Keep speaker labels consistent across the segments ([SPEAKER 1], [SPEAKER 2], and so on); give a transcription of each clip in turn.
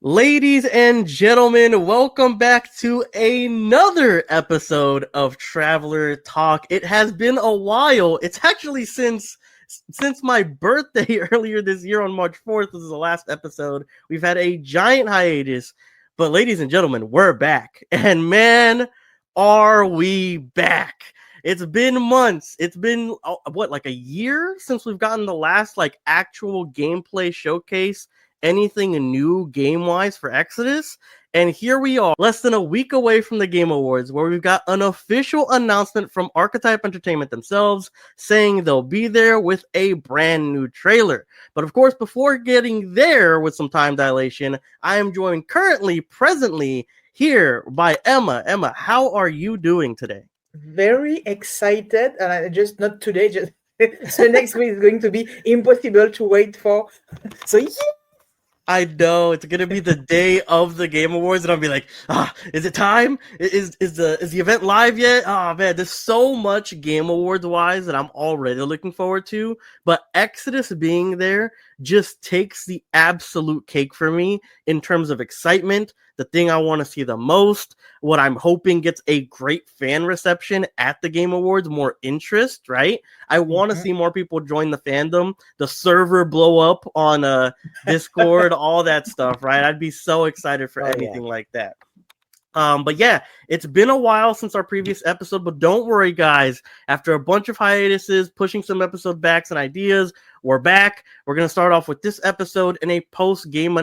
[SPEAKER 1] Ladies and gentlemen, welcome back to another episode of Traveler Talk. It has been a while. It's actually since my birthday earlier this year on March 4th. This is the last episode. We've had a giant hiatus, but ladies and gentlemen, we're back. And man, are we back. It's been months. It's been like a year since we've gotten the last actual gameplay showcase, anything new game wise for Exodus. And here we are, less than a week away from the Game Awards, where we've got an official announcement from Archetype Entertainment themselves saying they'll be there with a brand new trailer. But of course, before getting there with some time dilation, I am joined presently here by Emma. Emma, how are you doing today?
[SPEAKER 2] Very excited, and I just not today, just so next week is going to be impossible to wait for. So yeah.
[SPEAKER 1] I know it's gonna be the day of the Game Awards, and I'll be like, is it time? Is the event live yet? Oh man, there's so much Game Awards wise that I'm already looking forward to. But Exodus being there just takes the absolute cake for me in terms of excitement. The thing I want to see the most, what I'm hoping gets a great fan reception at the Game Awards, more interest, right? I want to see more people join the fandom, the server blow up on Discord, all that stuff, right? I'd be so excited for anything like that. But yeah, it's been a while since our previous episode, but don't worry, guys. After a bunch of hiatuses, pushing some episode backs and ideas, we're back. We're gonna start off with this episode and a post-game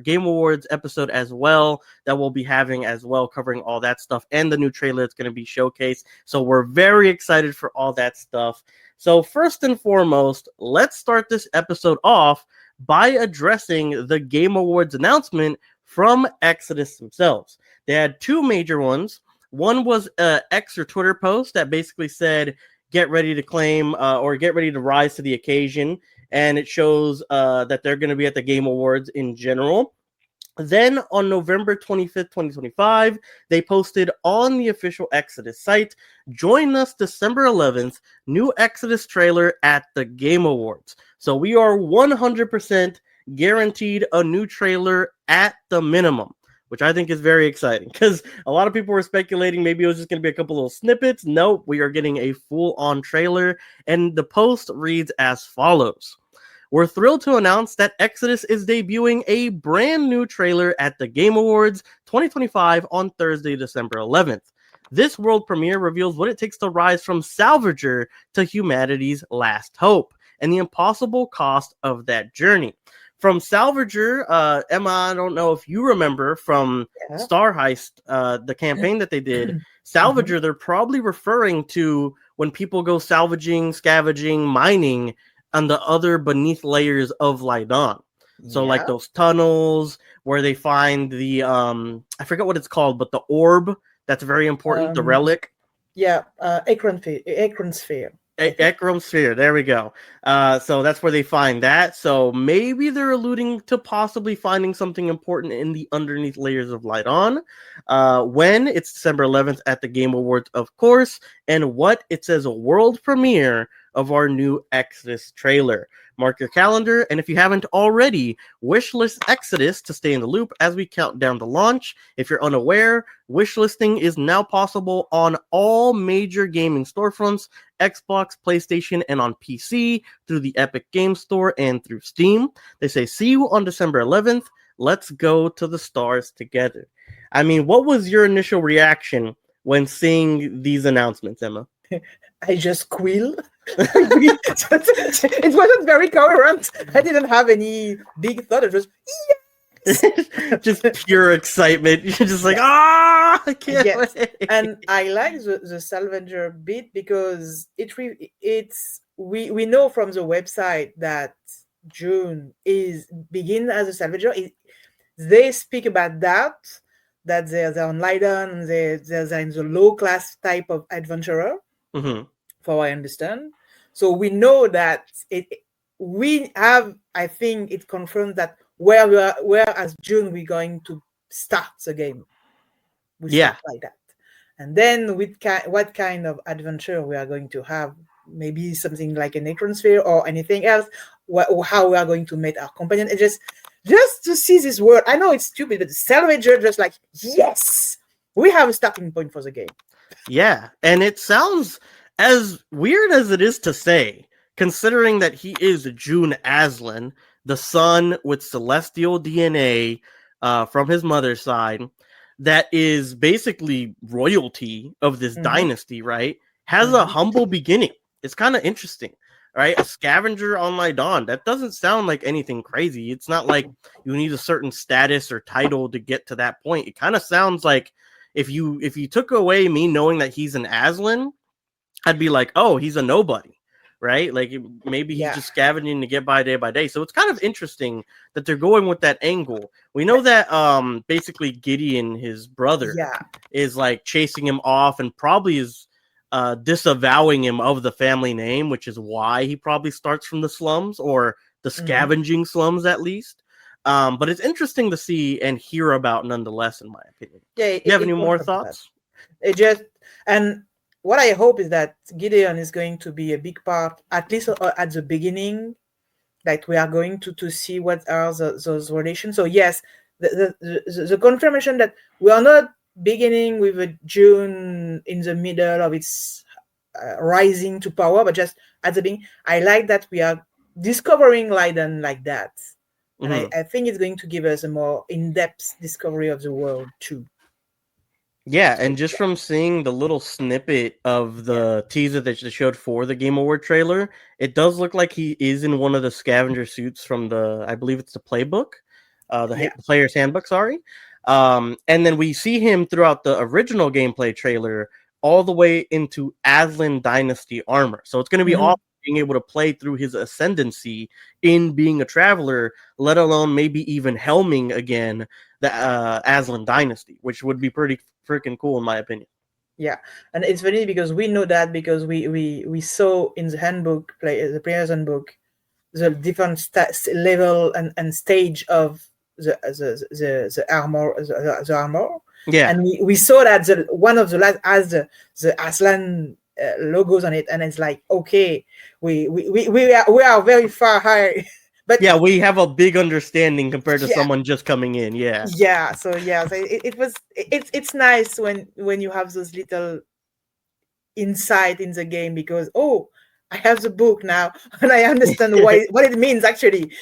[SPEAKER 1] Game Awards episode as well that we'll be having as well, covering all that stuff and the new trailer that's gonna be showcased. So we're very excited for all that stuff. So first and foremost, let's start this episode off by addressing the Game Awards announcement from Exodus themselves. They had two major ones. One was an X or Twitter post that basically said, get ready to claim or get ready to rise to the occasion. And it shows that they're going to be at the Game Awards in general. Then on November 25th, 2025, they posted on the official Exodus site, join us December 11th, new Exodus trailer at the Game Awards. So we are 100% guaranteed a new trailer at the minimum, which I think is very exciting because a lot of people were speculating maybe it was just going to be a couple little snippets. Nope, we are getting a full-on trailer, and the post reads as follows. We're thrilled to announce that Exodus is debuting a brand new trailer at the Game Awards 2025 on Thursday, December 11th. This world premiere reveals what it takes to rise from salvager to humanity's last hope and the impossible cost of that journey. From Salvager, Emma, I don't know if you remember from Star Heist, the campaign that they did. Salvager, they're probably referring to when people go salvaging, scavenging, mining on the other beneath layers of Lydon. So like those tunnels where they find the, I forget what it's called, but the orb that's very important, the relic.
[SPEAKER 2] Akron Sphere.
[SPEAKER 1] Ekram Sphere, there we go. So that's where they find that. So maybe they're alluding to possibly finding something important in the underneath layers of Lydon. When it's December 11th at the Game Awards, of course, and what it says a world premiere of our new Exodus trailer. Mark your calendar, and if you haven't already, wishlist Exodus to stay in the loop as we count down the launch. If you're unaware, wishlisting is now possible on all major gaming storefronts, Xbox, PlayStation, and on PC through the Epic Game Store and through Steam. They say, see you on December 11th. Let's go to the stars together. I mean, what was your initial reaction when seeing these announcements, Emma?
[SPEAKER 2] I just squealed. It wasn't very coherent. I didn't have any big thought. It was
[SPEAKER 1] just pure excitement. You're just like, I can't wait.
[SPEAKER 2] And I like the salvager bit because we know from the website that June begin as a salvager. They speak about that they're on Lydon, they're in the low class type of adventurer. For what I understand. So we know that we have, I think it confirms that where as June we're going to start the game. Start like that. And then what kind of adventure we are going to have, maybe something like an Akron Sphere or anything else, how we are going to meet our companion. It just just to see this word. I know it's stupid, but the salvager just like, yes, we have a starting point for the game.
[SPEAKER 1] Yeah, and it sounds as weird as it is to say, considering that he is Jun Aslan, the son with celestial DNA from his mother's side, that is basically royalty of this dynasty, right? Has a humble beginning. It's kind of interesting, right? A scavenger on Lydon. That doesn't sound like anything crazy. It's not like you need a certain status or title to get to that point. It kind of sounds like if you took away me knowing that he's an Aslan, I'd be like, oh, he's a nobody, right? Like maybe he's just scavenging to get by day. So it's kind of interesting that they're going with that angle. We know that basically Gideon, his brother, is like chasing him off and probably is disavowing him of the family name, which is why he probably starts from the slums or the scavenging slums at least. But it's interesting to see and hear about nonetheless, in my opinion.
[SPEAKER 2] Yeah,
[SPEAKER 1] Do you have any more thoughts?
[SPEAKER 2] And what I hope is that Gideon is going to be a big part, at least at the beginning, that we are going to see what are those relations. So yes, the confirmation that we are not beginning with a June in the middle of its rising to power, but just at the beginning. I like that we are discovering Lydon like that. And I think it's going to give us a more in-depth discovery of the world too.
[SPEAKER 1] Yeah, and just from seeing the little snippet of the teaser that they showed for the Game Award trailer, it does look like he is in one of the scavenger suits from I believe it's the playbook, the player's handbook, sorry. And then we see him throughout the original gameplay trailer all the way into Aslan Dynasty armor. So it's going to be awesome being able to play through his ascendancy in being a traveler, let alone maybe even helming again the Aslan Dynasty, which would be pretty freaking cool in my opinion.
[SPEAKER 2] Yeah, and it's funny because we know that because we saw in the handbook, the player's handbook, the different level and stage of the armor, the armor.
[SPEAKER 1] Yeah,
[SPEAKER 2] and we saw that one of the last has the Aslan logos on it, and it's like, okay, we are very far high. But
[SPEAKER 1] yeah, we have a big understanding compared to someone just coming in.
[SPEAKER 2] So it's nice when you have those little insight in the game, because I have the book now and I understand what it means actually.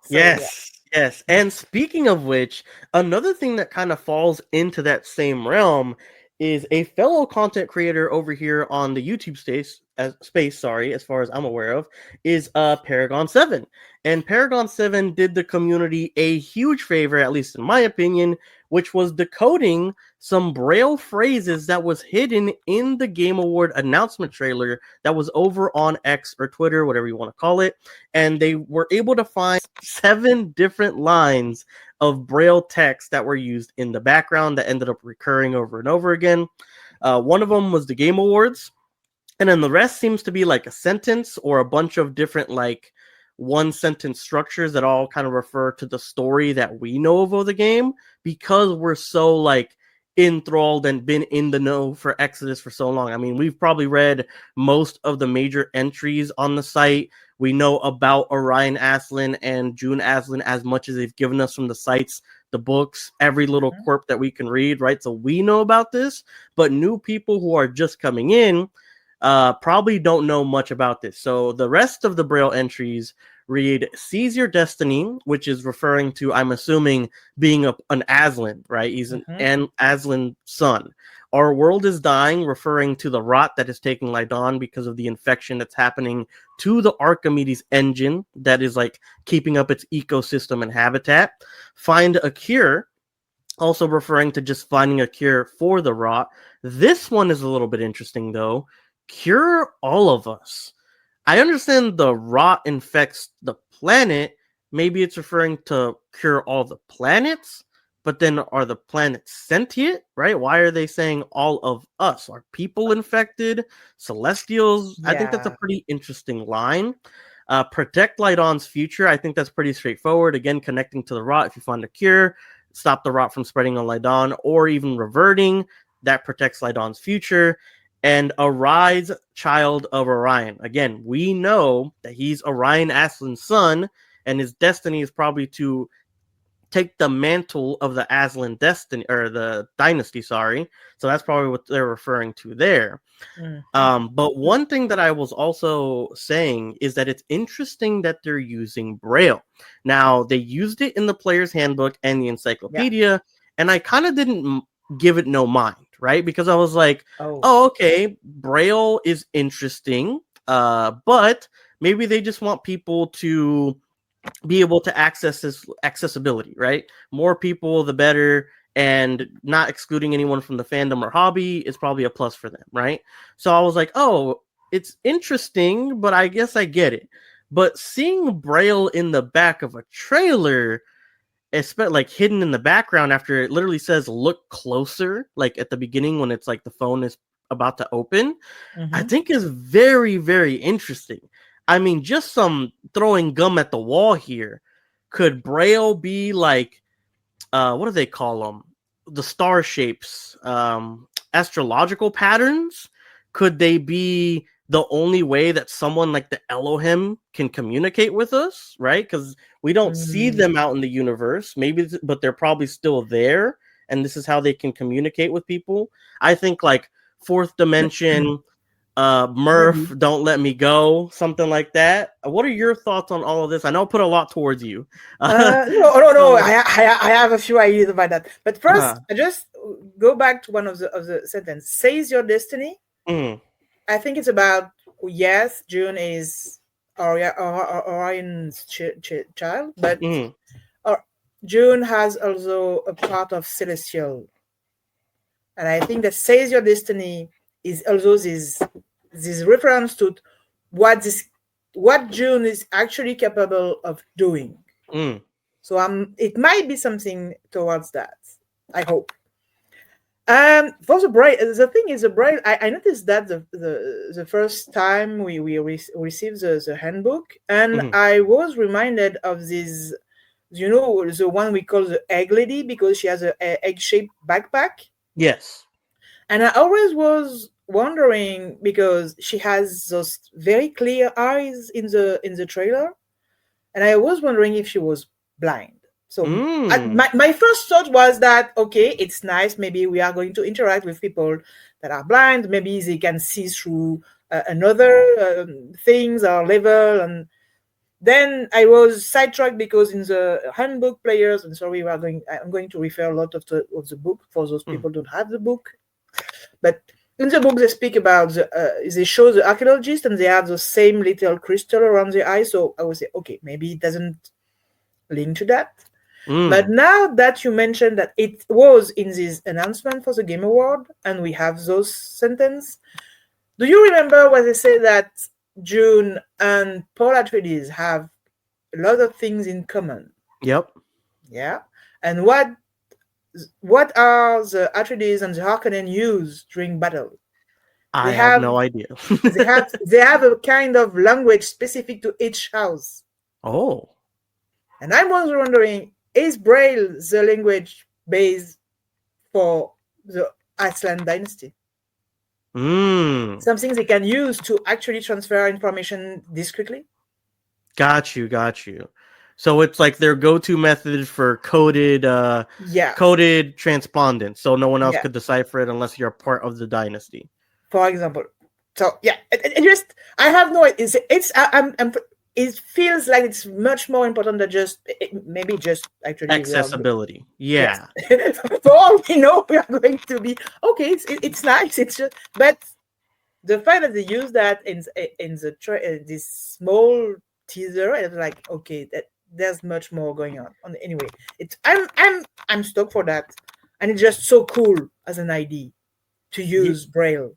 [SPEAKER 1] So, yes. And speaking of which, another thing that kind of falls into that same realm is a fellow content creator over here on the YouTube space, as far as I'm aware of, is Paragon 7. And Paragon 7 did the community a huge favor, at least in my opinion, which was decoding some Braille phrases that was hidden in the Game Award announcement trailer that was over on X or Twitter, whatever you want to call it. And they were able to find 7 different lines of Braille text that were used in the background that ended up recurring over and over again. One of them was the Game Awards. And then the rest seems to be like a sentence or a bunch of different like one sentence structures that all kind of refer to the story that we know of the game, because we're so like enthralled and been in the know for Exodus for so long. I mean, we've probably read most of the major entries on the site. We know about Orion Aslan and Jun Aslan as much as they've given us from the sites, the books, every little quirk that we can read, right? So we know about this, but new people who are just coming in probably don't know much about this. So the rest of the Braille entries read, "Seize your destiny," which is referring to, I'm assuming, being an Aslan, right? He's an Aslan son. "Our world is dying," referring to the rot that is taking Lydon because of the infection that's happening to the Archimedes engine that is like keeping up its ecosystem and habitat. "Find a cure," also referring to just finding a cure for the rot. This one is a little bit interesting though. "Cure all of us." I understand the rot infects the planet. Maybe it's referring to cure all the planets, but then are the planets sentient, right? Why are they saying all of us? Are people infected? Celestials? I think that's a pretty interesting line. "Protect Lydon's future." I think that's pretty straightforward. Again, connecting to the rot. If you find a cure, stop the rot from spreading on Lydon or even reverting. That protects Lydon's future. And "Arise, child of Orion." Again, we know that he's Orion Aslan's son, and his destiny is probably to take the mantle of the Aslan destiny or the dynasty. Sorry, so that's probably what they're referring to there. But one thing that I was also saying is that it's interesting that they're using Braille. Now, they used it in the player's handbook and the encyclopedia, and I kind of didn't give it no mind, right? Because I was like, oh, okay, Braille is interesting, but maybe they just want people to be able to access this accessibility, right? More people, the better. And not excluding anyone from the fandom or hobby is probably a plus for them, right? So I was like, oh, it's interesting, but I guess I get it. But seeing Braille in the back of a trailer, especially like hidden in the background after it literally says look closer, like at the beginning when it's like the phone is about to open, I think is very, very interesting. I mean, just some throwing gum at the wall here. Could Braille be like, what do they call them? The star shapes, astrological patterns. Could they be the only way that someone like the Elohim can communicate with us, right? Because we don't see them out in the universe, maybe, but they're probably still there, and this is how they can communicate with people. I think like fourth dimension, Murph, don't let me go, something like that. What are your thoughts on all of this? I know I put a lot towards you.
[SPEAKER 2] No. I have a few ideas about that. But first, I just go back to one of the sentence. Says your destiny. I think it's about, yes, June is Orion's child, but June has also a part of celestial. And I think that says your destiny is also this reference to what June is actually capable of doing. So it might be something towards that. I hope. For the Braille, the thing is the Braille. I noticed that the first time we received the handbook, and I was reminded of this. You know, the one we call the egg lady because she has an egg-shaped backpack.
[SPEAKER 1] Yes.
[SPEAKER 2] And I always was wondering because she has those very clear eyes in the trailer, and I was wondering if she was blind. So my first thought was that, okay, it's nice. Maybe we are going to interact with people that are blind. Maybe they can see through another things or level. And then I was sidetracked because in the handbook players, and sorry, I'm going to refer a lot of the book for those people who don't have the book. But in the book, they speak about they show the archaeologists and they have the same little crystal around the eye. So I would say, okay, maybe it doesn't link to that. But now that you mentioned that it was in this announcement for the Game Award and we have those sentences, do you remember when they say that June and Paul Atreides have a lot of things in common?
[SPEAKER 1] Yep.
[SPEAKER 2] Yeah. And what are the Atreides and the Harkonnen use during battle?
[SPEAKER 1] I have no idea.
[SPEAKER 2] they have a kind of language specific to each house.
[SPEAKER 1] Oh.
[SPEAKER 2] And I was wondering, is Braille the language base for the Aslan dynasty? Something they can use to actually transfer information discreetly?
[SPEAKER 1] Got you. So it's like their go-to method for coded transpondence. So no one else could decipher it unless you're a part of the dynasty.
[SPEAKER 2] For example. So yeah, I have no idea. It feels like it's much more important than maybe actually
[SPEAKER 1] accessibility. Yeah.
[SPEAKER 2] Yes. For all we know, we are going to be okay. It's nice. It's just, but the fact that they use that in this small teaser, it's like, okay, that there's much more going on. Anyway, I'm stoked for that, and it's just so cool as an idea to use Braille.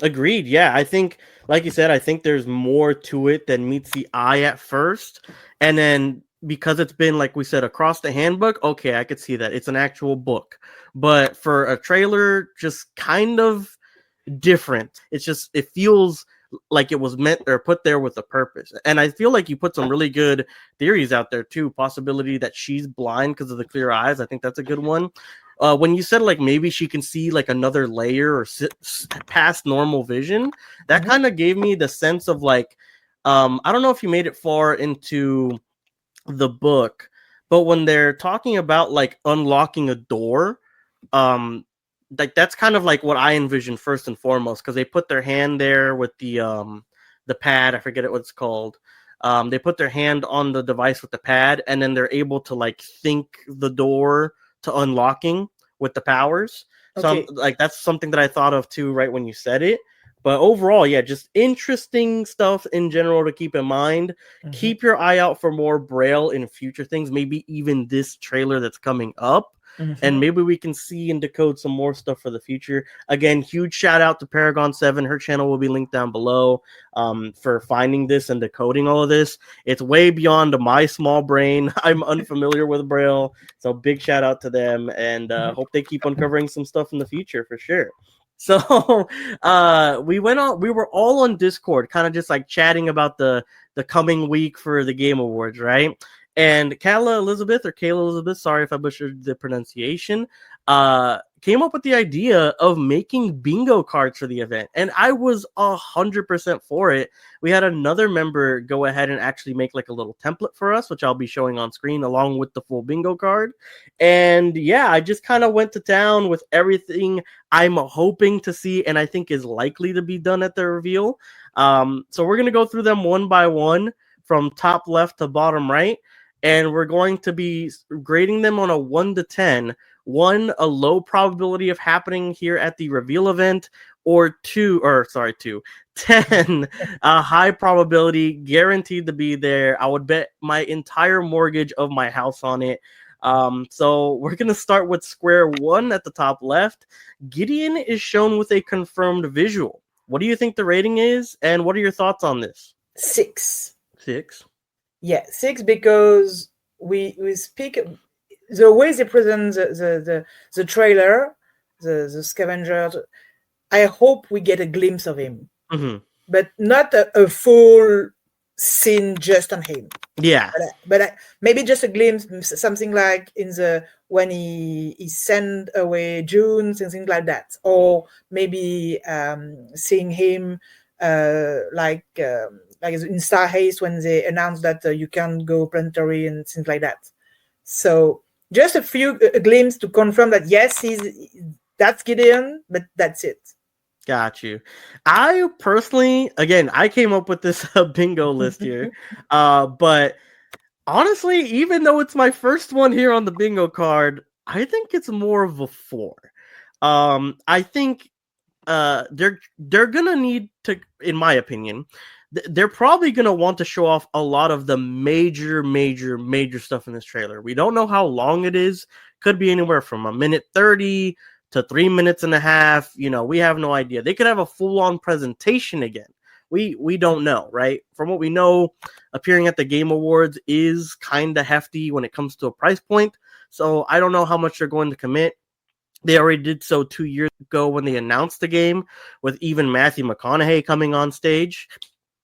[SPEAKER 1] Agreed. Yeah, I think, like you said, I think there's more to it than meets the eye at first. And then because it's been, like we said, across the handbook, okay, I could see that. It's an actual book. But for a trailer, just kind of different. It feels like it was meant or put there with a purpose. And I feel like you put some really good theories out there, too. Possibility that she's blind because of the clear eyes. I think that's a good one. When you said like maybe she can see like another layer or past normal vision, that kind of gave me the sense of like, I don't know if you made it far into the book, But when they're talking about like unlocking a door, um, like that's kind of like what I envision first and foremost, because they put their hand there with the pad. I forget what it's called. They put their hand on the device with the pad, and then they're able to like think the door to unlocking with the powers. So
[SPEAKER 2] Okay.
[SPEAKER 1] like that's something that I thought of too right when you said it. But overall, yeah, just interesting stuff in general to keep in mind. Keep your eye out for more Braille in future things, maybe even this trailer that's coming up. And maybe we can see and decode some more stuff for the future. Again, huge shout out to Paragon 7. Her channel will be linked down below for finding this and decoding all of this. It's way beyond my small brain. I'm unfamiliar with Braille. So big shout out to them, and hope they keep uncovering some stuff in the future for sure. So we were all on Discord, kind of just like chatting about the coming week for the Game Awards, right? And Kayla Elizabeth, sorry if I butchered the pronunciation, came up with the idea of making bingo cards for the event. And I was 100% for it. We had another member go ahead and actually make like a little template for us, which I'll be showing on screen along with the full bingo card. And yeah, I just kind of went to town with everything I'm hoping to see and I think is likely to be done at the reveal. So we're going to go through them one by one from top left to bottom right. And we're going to be grading them on a 1 to 10. 1, a low probability of happening here at the reveal event, or 2, 10, a high probability, guaranteed to be there. I would bet my entire mortgage of my house on it. So we're going to start with square 1 at the top left. Gideon is shown with a confirmed visual. What do you think the rating is, and what are your thoughts on this?
[SPEAKER 2] 6.
[SPEAKER 1] 6?
[SPEAKER 2] Yeah, 6 because we speak the way they present the trailer, the scavenger. I hope we get a glimpse of him, but not a full scene just on him.
[SPEAKER 1] Yeah,
[SPEAKER 2] but maybe just a glimpse, something like in when he sent away June, something like that, or maybe seeing him like in Star Haste when they announced that you can't go planetary and things like that. So just a glimpse to confirm that yes, that's Gideon, but that's it.
[SPEAKER 1] Got you. I personally, again, I came up with this bingo list here, but honestly, even though it's my first one here on the bingo card, I think it's more of a 4. I think they're gonna need to, in my opinion, they're probably gonna want to show off a lot of the major stuff in this trailer. We don't know how long it is. Could be anywhere from 1:30 to 3.5 minutes. We have no idea. They could have a full-on presentation again. We don't know, right? From what we know, appearing at the Game Awards is kind of hefty when it comes to a price point. So I don't know how much they're going to commit. They already did so 2 years ago when they announced the game, with even Matthew McConaughey coming on stage.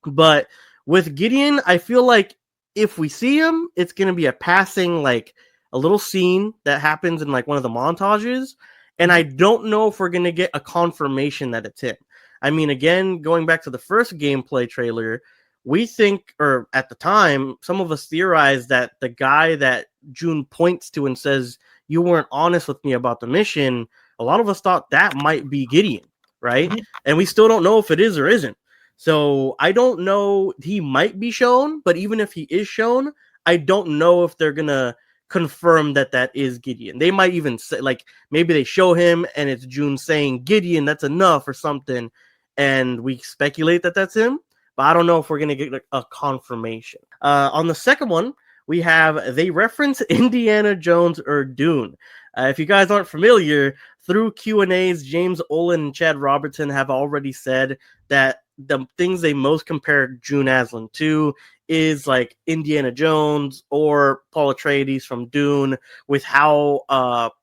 [SPEAKER 1] But with Gideon, I feel like if we see him, it's going to be a passing, like a little scene that happens in like one of the montages. And I don't know if we're going to get a confirmation that it's him. I mean, again, going back to the first gameplay trailer, we think, or at the time, some of us theorized that the guy that June points to and says, "You weren't honest with me about the mission," a lot of us thought that might be Gideon, right? And we still don't know if it is or isn't. So I don't know. He might be shown, but even if he is shown, I don't know if they're going to confirm that is Gideon. They might even say, like, maybe they show him and it's June saying, "Gideon, that's enough," or something. And we speculate that that's him. But I don't know if we're going to get a confirmation. On the second one, they reference Indiana Jones or Dune. If you guys aren't familiar, through Q&As, James Olin and Chad Robertson have already said that the things they most compare Jun Aslan to is like Indiana Jones or Paul Atreides from Dune, with how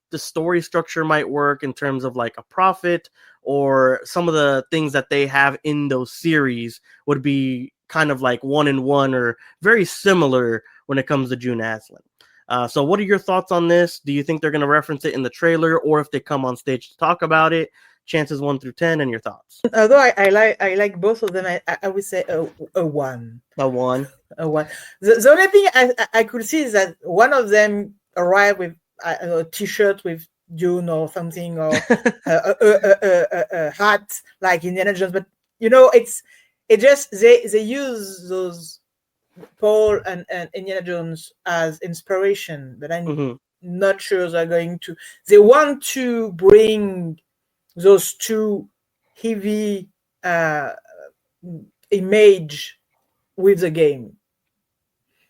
[SPEAKER 1] the story structure might work in terms of like a prophet, or some of the things that they have in those series would be kind of like 1-in-1 or very similar when it comes to Jun Aslan. So what are your thoughts on this? Do you think they're going to reference it in the trailer, or if they come on stage to talk about it? Chances 1 through 10, and your thoughts.
[SPEAKER 2] Although I like both of them, I would say a 1.
[SPEAKER 1] A 1.
[SPEAKER 2] What the only thing I could see is that one of them arrived with a T-shirt with Dune or something, or a hat like Indiana Jones. But it just they use those Paul and Indiana Jones as inspiration, but I'm
[SPEAKER 1] Mm-hmm.
[SPEAKER 2] not sure they're going to. They want to bring those two heavy image with the game.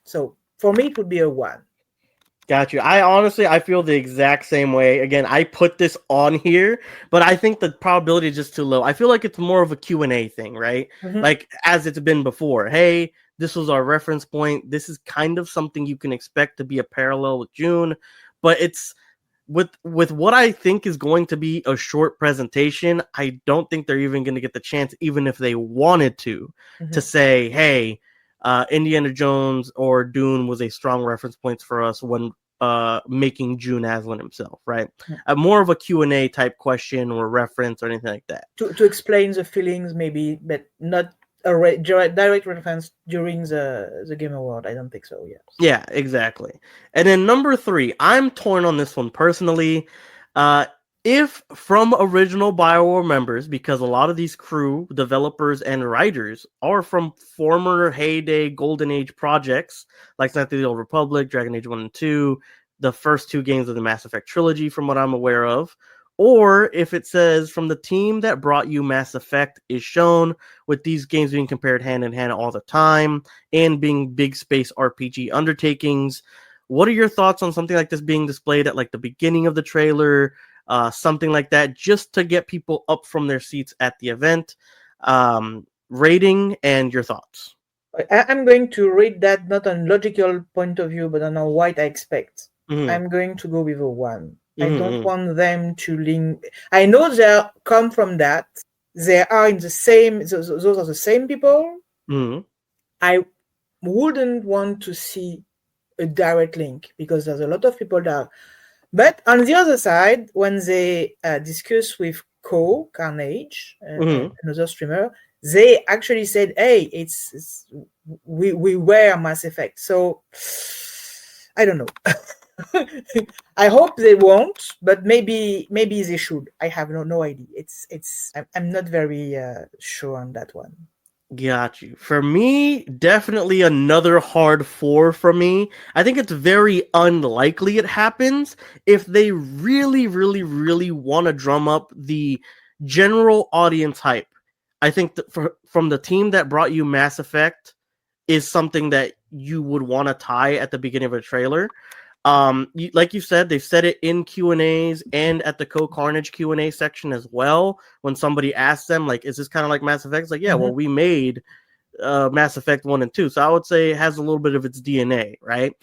[SPEAKER 2] So for me, it would be a 1.
[SPEAKER 1] Got you. I feel the exact same way. Again, I put this on here, but I think the probability is just too low. I feel like it's more of a Q&A thing, right?
[SPEAKER 2] Mhm.
[SPEAKER 1] Like as it's been before. Hey, this was our reference point. This is kind of something you can expect to be a parallel with June, but it's with what I think is going to be a short presentation. I don't think they're even going to get the chance, even if they wanted to say, hey, Indiana Jones or Dune was a strong reference point for us when making Jun Aslan himself, right? More of a Q&A type question or reference or anything like that.
[SPEAKER 2] To explain the feelings, maybe, but not a direct reference during the Game Award. I don't think so, yes.
[SPEAKER 1] Yeah, exactly. And then number 3, I'm torn on this one personally. If from original BioWare members, because a lot of these crew, developers, and writers are from former heyday Golden Age projects, like Knights of the Old Republic, Dragon Age 1 and 2, the first 2 games of the Mass Effect trilogy, from what I'm aware of, or if it says from the team that brought you Mass Effect is shown, with these games being compared hand in hand all the time, and being big space RPG undertakings. What are your thoughts on something like this being displayed at like the beginning of the trailer? Something like that, just to get people up from their seats at the event. Rating and your thoughts.
[SPEAKER 2] I'm going to rate that not on logical point of view, but on what I expect.
[SPEAKER 1] Mm-hmm.
[SPEAKER 2] I'm going to go with a 1. I
[SPEAKER 1] Mm-hmm.
[SPEAKER 2] don't want them to link. I know they come from that. They are in the same. Those are the same people.
[SPEAKER 1] Mm-hmm.
[SPEAKER 2] I wouldn't want to see a direct link because there's a lot of people that. But on the other side, when they discuss with Carnage, another streamer, they actually said, "Hey, we were Mass Effect." So I don't know. I hope they won't, but maybe they should. I have no idea. I'm not very sure on that one.
[SPEAKER 1] Got you. For me, definitely another hard 4 for me. I think it's very unlikely it happens if they really, really, really want to drum up the general audience hype. I think that from the team that brought you Mass Effect is something that you would want to tie at the beginning of a trailer. Like you said, they've said it in Q&As and at the Carnage Q&A section as well. When somebody asks them, like, is this kind of like Mass Effect? It's like, yeah, well, we made Mass Effect 1 and 2. So I would say it has a little bit of its DNA, right?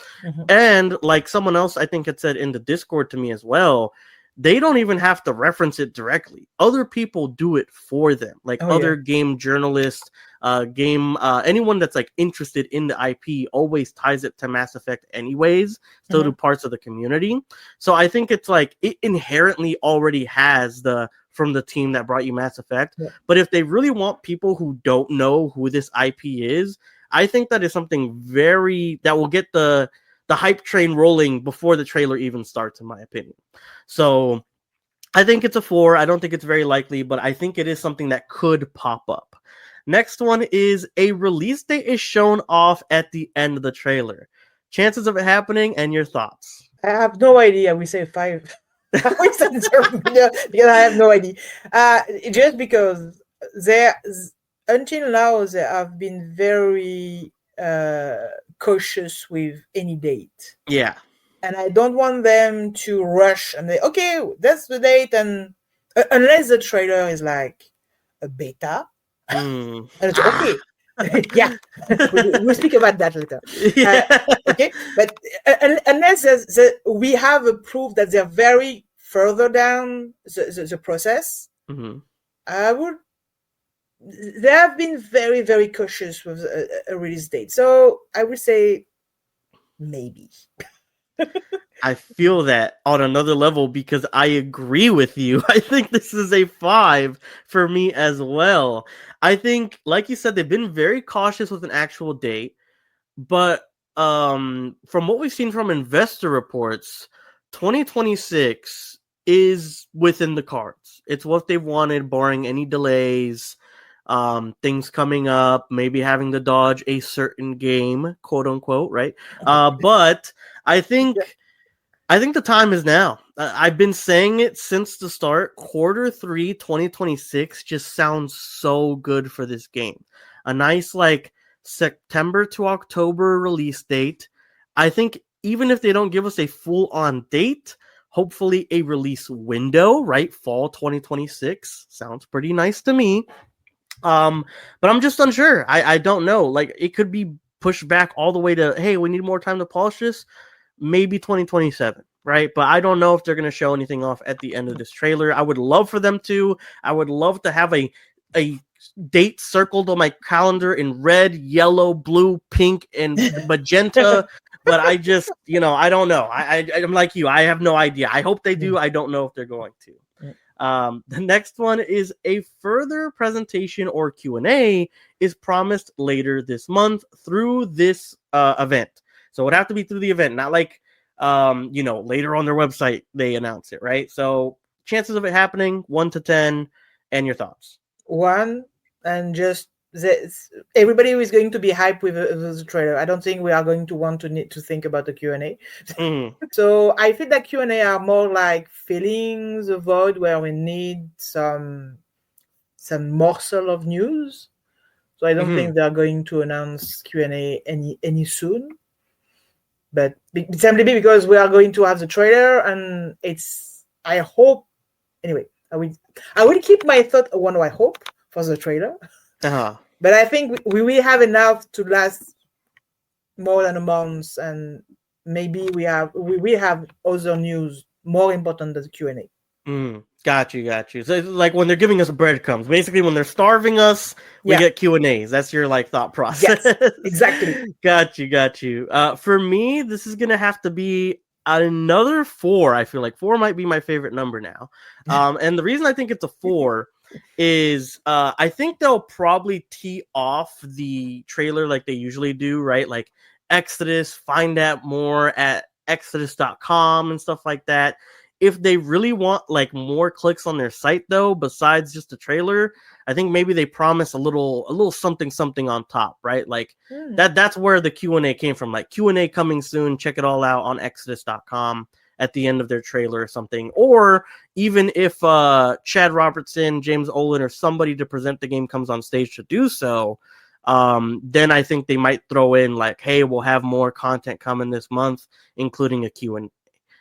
[SPEAKER 1] And like someone else, I think had said in the Discord to me as well, they don't even have to reference it directly. Other people do it for them, like other game journalists, anyone that's like interested in the IP always ties it to Mass Effect anyways. So do parts of the community. So I think it's like it inherently already has from the team that brought you Mass Effect. But if they really want people who don't know who this IP is, I think that is something that will get the hype train rolling before the trailer even starts, in my opinion. So I think it's a 4. I don't think it's very likely, but I think it is something that could pop up. Next one is a release date is shown off at the end of the trailer. Chances of it happening and your thoughts.
[SPEAKER 2] I have no idea. We say 5. Because I have no idea. Just because until now they have been very cautious with any date.
[SPEAKER 1] Yeah.
[SPEAKER 2] And I don't want them to rush and say, okay, that's the date. And unless the trailer is like a beta. And it's okay. Yeah. We'll speak about that later. Okay. But unless we have a proof that they're very further down the process, I would. They have been very, very cautious with a release date. So I would say maybe.
[SPEAKER 1] I feel that on another level because I agree with you. I think this is a 5 for me as well. I think, like you said, they've been very cautious with an actual date. But from what we've seen from investor reports, 2026 is within the cards. It's what they've wanted, barring any delays, things coming up, maybe having to dodge a certain game, quote unquote, right? But I think the time is now. I've been saying it since the start. Q3 2026 just sounds so good for this game. A nice like September to October release date. I think even if they don't give us a full-on date, hopefully a release window, right? Fall 2026 sounds pretty nice to me. But I'm just unsure. I don't know. Like, it could be pushed back all the way to, hey, we need more time to polish this. Maybe 2027, right? But I don't know if they're going to show anything off at the end of this trailer. I would love for them to. I would love to have a date circled on my calendar in red, yellow, blue, pink, and magenta. But I just, I don't know. I'm like you. I have no idea. I hope they do. I don't know if they're going to. The next one is a further presentation or Q&A is promised later this month through this event. So it would have to be through the event, not like, later on their website they announce it, right? So chances of it happening, 1 to 10, and your thoughts.
[SPEAKER 2] 1, and just everybody is going to be hyped with the trailer. I don't think we are going to want to need to think about the Q&A. So I feel that Q&A are more like filling the void where we need some morsel of news. So I don't think they're going to announce Q&A any soon. But simply because we are going to have the trailer, and I hope, anyway, I will keep my thought on what I hope for the trailer. But I think we will have enough to last more than a month, and maybe we will have other news more important than the Q&A.
[SPEAKER 1] Got you. So it's like when they're giving us breadcrumbs, basically when they're starving us, we get Q&As. That's your like thought process.
[SPEAKER 2] Yes, exactly.
[SPEAKER 1] Got you. For me, this is gonna have to be another 4. I feel like 4 might be my favorite number now. And the reason I think it's a 4 is I think they'll probably tee off the trailer like they usually do, right? Like Exodus, find out more at exodus.com and stuff like that. If they really want like more clicks on their site though, besides just the trailer, I think maybe they promise a little something on top, right? Like that's where the Q&A came from. Like Q&A coming soon, check it all out on exodus.com at the end of their trailer or something. Or even if Chad Robertson, James Olin, or somebody to present the game comes on stage to do so, then I think they might throw in like, hey, we'll have more content coming this month, including a Q&A.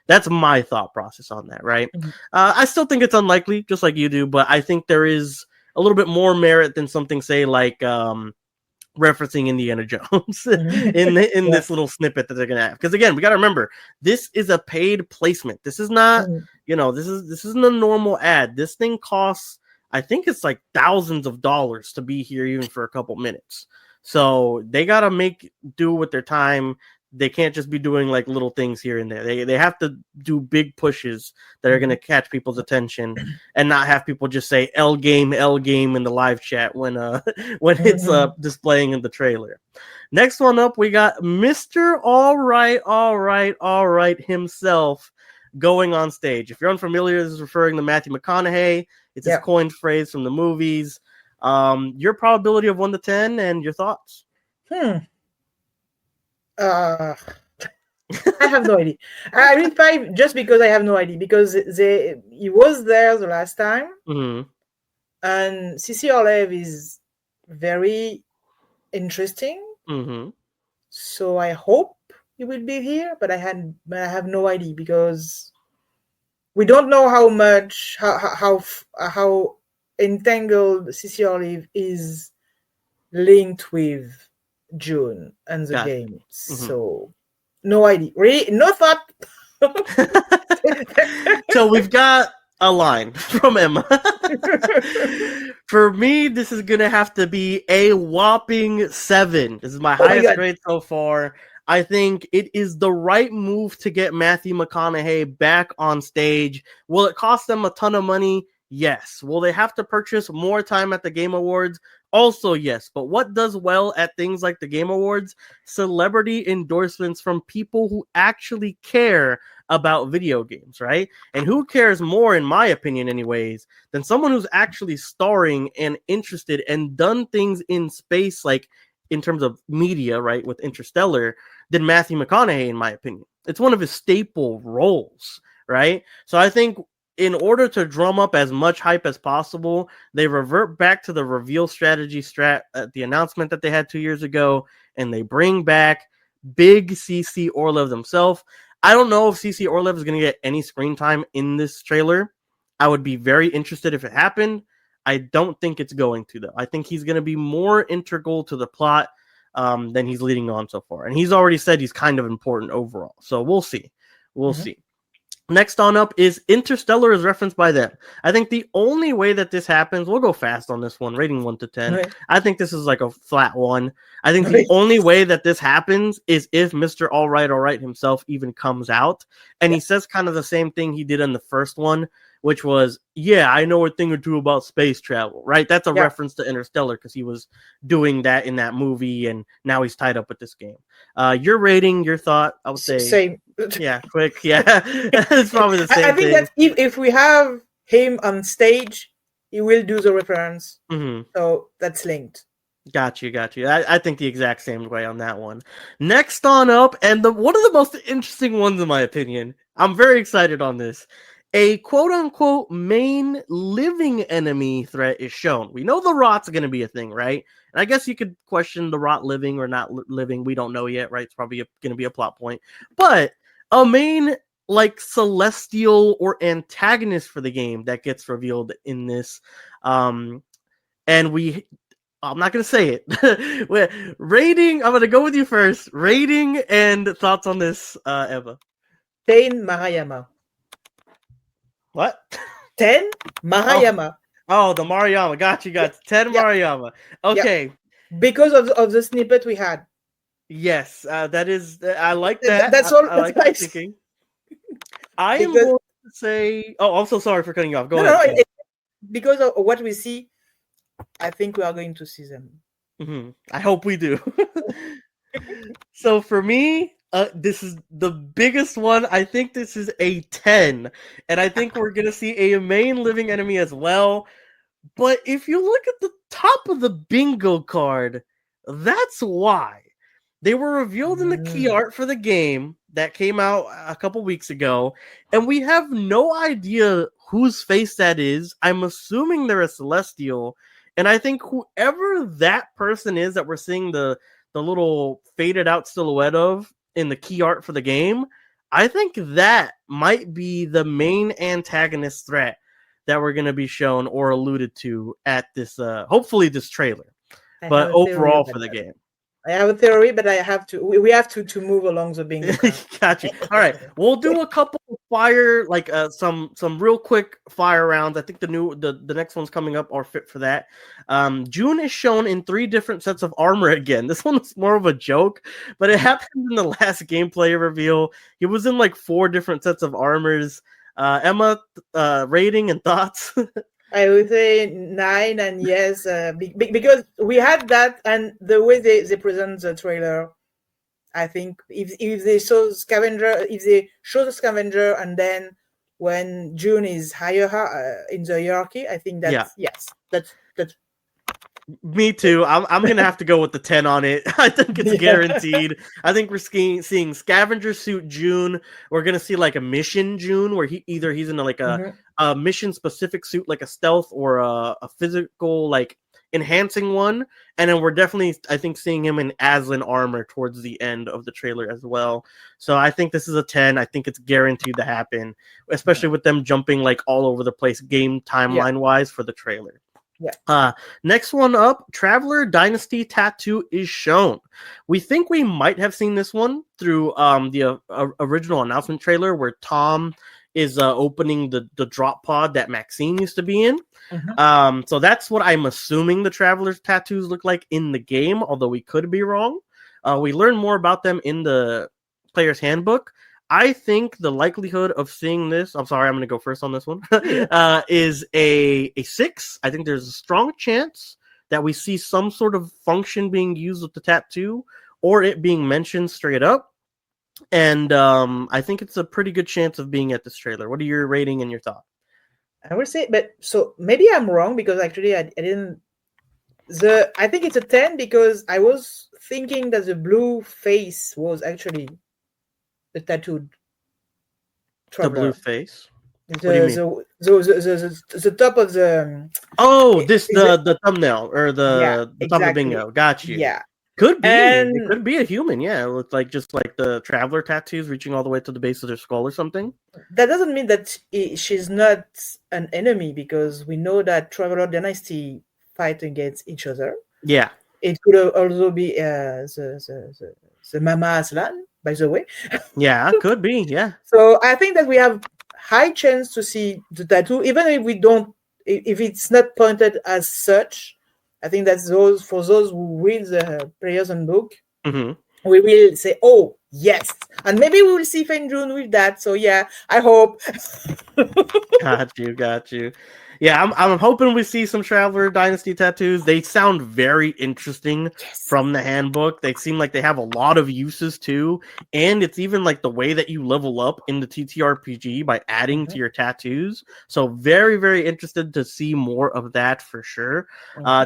[SPEAKER 1] That's my thought process on that, right? I still think it's unlikely, just like you do, but I think there is a little bit more merit than something, say, like referencing Indiana Jones in this little snippet that they're gonna have. Because again, we got to remember, this is a paid placement. This is not, this isn't a normal ad. This thing costs, I think it's like thousands of dollars to be here, even for a couple minutes. So they gotta make do with their time. They can't just be doing like little things here and there. They have to do big pushes that are going to catch people's attention, and not have people just say L game in the live chat when it's displaying in the trailer. Next one up, we got Mr. All Right himself going on stage. If you're unfamiliar, this is referring to Matthew McConaughey. It's his coined phrase from the movies. Your probability of 1 to 10 and your thoughts.
[SPEAKER 2] I have no idea. I mean 5 just because I have no idea, because he was there the last time, and CC Orlev is very interesting. So I hope he will be here, but I have no idea, because we don't know how much how entangled CC Orlev is linked with June and the game. So no idea, really, no thought.
[SPEAKER 1] So we've got a line from Emma. For me, this is gonna have to be a whopping 7. This is my highest grade so far. I think it is the right move to get Matthew McConaughey back on stage. Will it cost them a ton of money? Yes. Will they have to purchase more time at the Game Awards? Also, yes. But what does well at things like the Game Awards? Celebrity endorsements from people who actually care about video games, right? And who cares more, in my opinion, anyways, than someone who's actually starring and interested and done things in space, like in terms of media, right, with Interstellar, than Matthew McConaughey, in my opinion. It's one of his staple roles, right? So I think in order to drum up as much hype as possible, they revert back to the reveal strategy the announcement that they had 2 years ago, and they bring back big CC Orlev themselves. I don't know if CC Orlev is going to get any screen time in this trailer. I would be very interested if it happened. I don't think it's going to, though. I think he's going to be more integral to the plot than he's leading on so far. And he's already said he's kind of important overall. So we'll see. We'll see. Next on up is Interstellar is referenced by them. I think the only way that this happens, we'll go fast on this one, rating 1 to 10.
[SPEAKER 2] Right.
[SPEAKER 1] I think this is like a flat 1. I think the only way that this happens is if Mr. All Right himself even comes out. And he says kind of the same thing he did in the first one, which was, yeah, I know a thing or two about space travel, right? That's a reference to Interstellar because he was doing that in that movie, and now he's tied up with this game. Your rating, your thought, I would say...
[SPEAKER 2] Same.
[SPEAKER 1] Yeah, quick. Yeah, it's probably the same
[SPEAKER 2] I think
[SPEAKER 1] thing.
[SPEAKER 2] that if we have him on stage, he will do the reference. So that's linked.
[SPEAKER 1] Got you. I think the exact same way on that one. Next on up, and one of the most interesting ones in my opinion, I'm very excited on this. A quote-unquote main living enemy threat is shown. We know the rot's going to be a thing, right? And I guess you could question the rot living or not living. We don't know yet, right? It's probably going to be a plot point. But a main, like, celestial or antagonist for the game that gets revealed in this. And I'm not going to say it. Rating, I'm going to go with you first. Rating and thoughts on this, Eva.
[SPEAKER 2] 10 Marayama.
[SPEAKER 1] What?
[SPEAKER 2] 10 Marayama.
[SPEAKER 1] Oh, the Mariyama. Got you. 10 Mariyama. Okay.
[SPEAKER 2] Because of the snippet we had.
[SPEAKER 1] Yes, that is. I like that.
[SPEAKER 2] That's all.
[SPEAKER 1] I like that thinking. I am going to say. Oh, I'm so sorry for cutting you off. Go ahead.
[SPEAKER 2] Because of what we see, I think we are going to see them.
[SPEAKER 1] I hope we do. So for me, this is the biggest one. I think this is a 10. And I think we're going to see a main living enemy as well. But if you look at the top of the bingo card, that's why. They were revealed in the key art for the game that came out a couple weeks ago. And we have no idea whose face that is. I'm assuming they're a Celestial. And I think whoever that person is that we're seeing the little faded out silhouette of in the key art for the game, I think that might be the main antagonist threat that we're going to be shown or alluded to at this, hopefully this trailer, but overall for the game.
[SPEAKER 2] I have a theory, but we have to move along the bingo.
[SPEAKER 1] Gotcha. All right, we'll do a couple of fire, like some real quick fire rounds. I think the next one's coming up are fit for that. Jun is shown in 3 different sets of armor again. This one was more of a joke, but it happened in the last gameplay reveal. He was in like 4 different sets of armors. Emma, rating and thoughts?
[SPEAKER 2] I would say 9, and yes, because we had that, and the way they present the trailer, I think if they show the scavenger, and then when Jun is higher in the hierarchy, I think that's that's.
[SPEAKER 1] Me too. I'm gonna have to go with the 10 on it. I think it's guaranteed. I think we're seeing scavenger suit Jun. We're gonna see like a mission Jun, where he's in like a mission specific suit, like a stealth or a physical like enhancing one. And then we're definitely, I think, seeing him in Aslan armor towards the end of the trailer as well. So I think this is a 10. I think it's guaranteed to happen, especially with them jumping like all over the place game timeline wise for the trailer. Next one up, Traveler Dynasty Tattoo is shown. We think we might have seen this one through the original announcement trailer where Tom is opening the drop pod that Maxine used to be in. So that's what I'm assuming the Traveler's tattoos look like in the game, although we could be wrong. We learn more about them in the player's handbook. I think the likelihood of seeing this, I'm sorry, I'm going to go first on this one, is a 6. I think there's a strong chance that we see some sort of function being used with the tattoo or it being mentioned straight up. And I think it's a pretty good chance of being at this trailer. What are your rating and your thought?
[SPEAKER 2] I would say, but so maybe I'm wrong because actually I didn't. I think it's a 10 because I was thinking that the blue face was actually the tattooed
[SPEAKER 1] The blue
[SPEAKER 2] traveler.
[SPEAKER 1] face?
[SPEAKER 2] The
[SPEAKER 1] What do you mean?
[SPEAKER 2] the top of the
[SPEAKER 1] Oh, this
[SPEAKER 2] is it?
[SPEAKER 1] the thumbnail or
[SPEAKER 2] Yeah,
[SPEAKER 1] the top of the
[SPEAKER 2] exactly.
[SPEAKER 1] bingo. Got you.
[SPEAKER 2] Yeah,
[SPEAKER 1] Could be. It
[SPEAKER 2] and
[SPEAKER 1] could be a human. Yeah, it looks like just like the traveler tattoos reaching all the way to the base of their skull or something.
[SPEAKER 2] that doesn't mean that she's not an enemy because we know that Traveler Dynasty fight against each other.
[SPEAKER 1] Yeah.
[SPEAKER 2] It could also be the Mama Aslan, by the way.
[SPEAKER 1] Yeah, could be. Yeah.
[SPEAKER 2] So I think that we have high chance to see the tattoo, even if we don't, if it's not pointed as such. I think that for those who read the Player's Handbook,
[SPEAKER 1] Mm-hmm.
[SPEAKER 2] we will say, "Oh yes," and maybe we will see Feng Jun with that. So yeah, I hope.
[SPEAKER 1] Got you. Yeah, I'm hoping we see some Traveler Dynasty tattoos. They sound very interesting
[SPEAKER 2] Yes.
[SPEAKER 1] from the handbook. They seem like they have a lot of uses too, and it's even like the way that you level up in the TTRPG by adding to your tattoos. So very, very interested to see more of that for sure.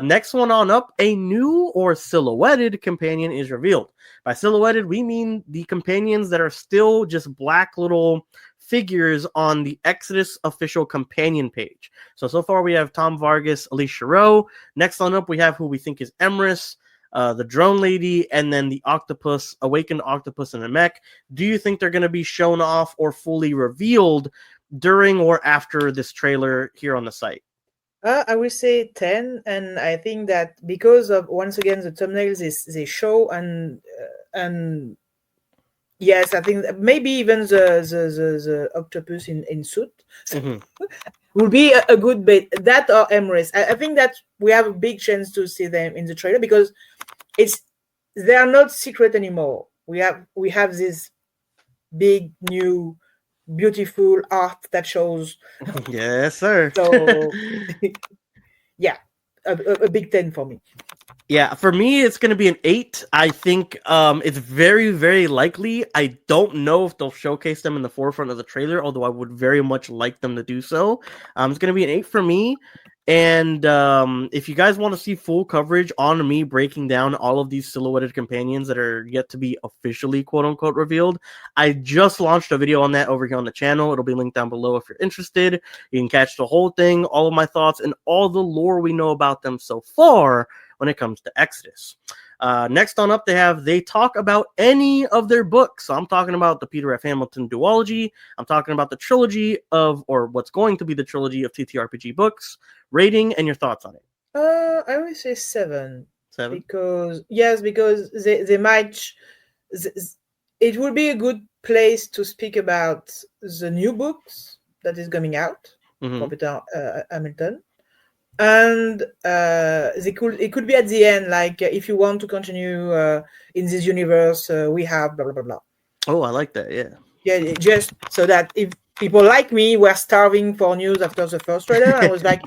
[SPEAKER 1] Next one on up, a new or silhouetted companion is revealed. By silhouetted, we mean the companions that are still just black little figures on the Exodus official companion page. So far we have Tom Vargas, Alicia Rowe. Next on up, we have who we think is Emrys, the drone lady, and then the octopus, awakened octopus in a mech. Do you think they're going to be shown off or fully revealed during or after this trailer here on the site?
[SPEAKER 2] I will say 10, and I think that because of, once again, the thumbnails they show, and yes, I think maybe even the octopus in suit will be a good bit. That or Emrys. I think that we have a big chance to see them in the trailer because they are not secret anymore. We have this big new beautiful art that shows.
[SPEAKER 1] Yes, sir.
[SPEAKER 2] So yeah, a big 10 for me.
[SPEAKER 1] Yeah, for me, it's going to be an 8. I think it's very, very likely. I don't know if they'll showcase them in the forefront of the trailer, although I would very much like them to do so. It's going to be an 8 for me. And if you guys want to see full coverage on me breaking down all of these silhouetted companions that are yet to be officially quote-unquote revealed, I just launched a video on that over here on the channel. It'll be linked down below if you're interested. You can catch the whole thing, all of my thoughts, and all the lore we know about them so far when it comes to Exodus. Next on up, they talk about any of their books. So I'm talking about the Peter F. Hamilton duology. I'm talking about the trilogy of, or what's going to be the trilogy of TTRPG books. Rating and your thoughts on it.
[SPEAKER 2] I would say 7.
[SPEAKER 1] 7?
[SPEAKER 2] Because they might. It would be a good place to speak about the new books that is coming out for Peter Hamilton. And it could be at the end, like if you want to continue in this universe, we have blah blah blah.
[SPEAKER 1] Oh, I like that. Yeah.
[SPEAKER 2] Yeah, just so that if people like me were starving for news after the first trailer, I was like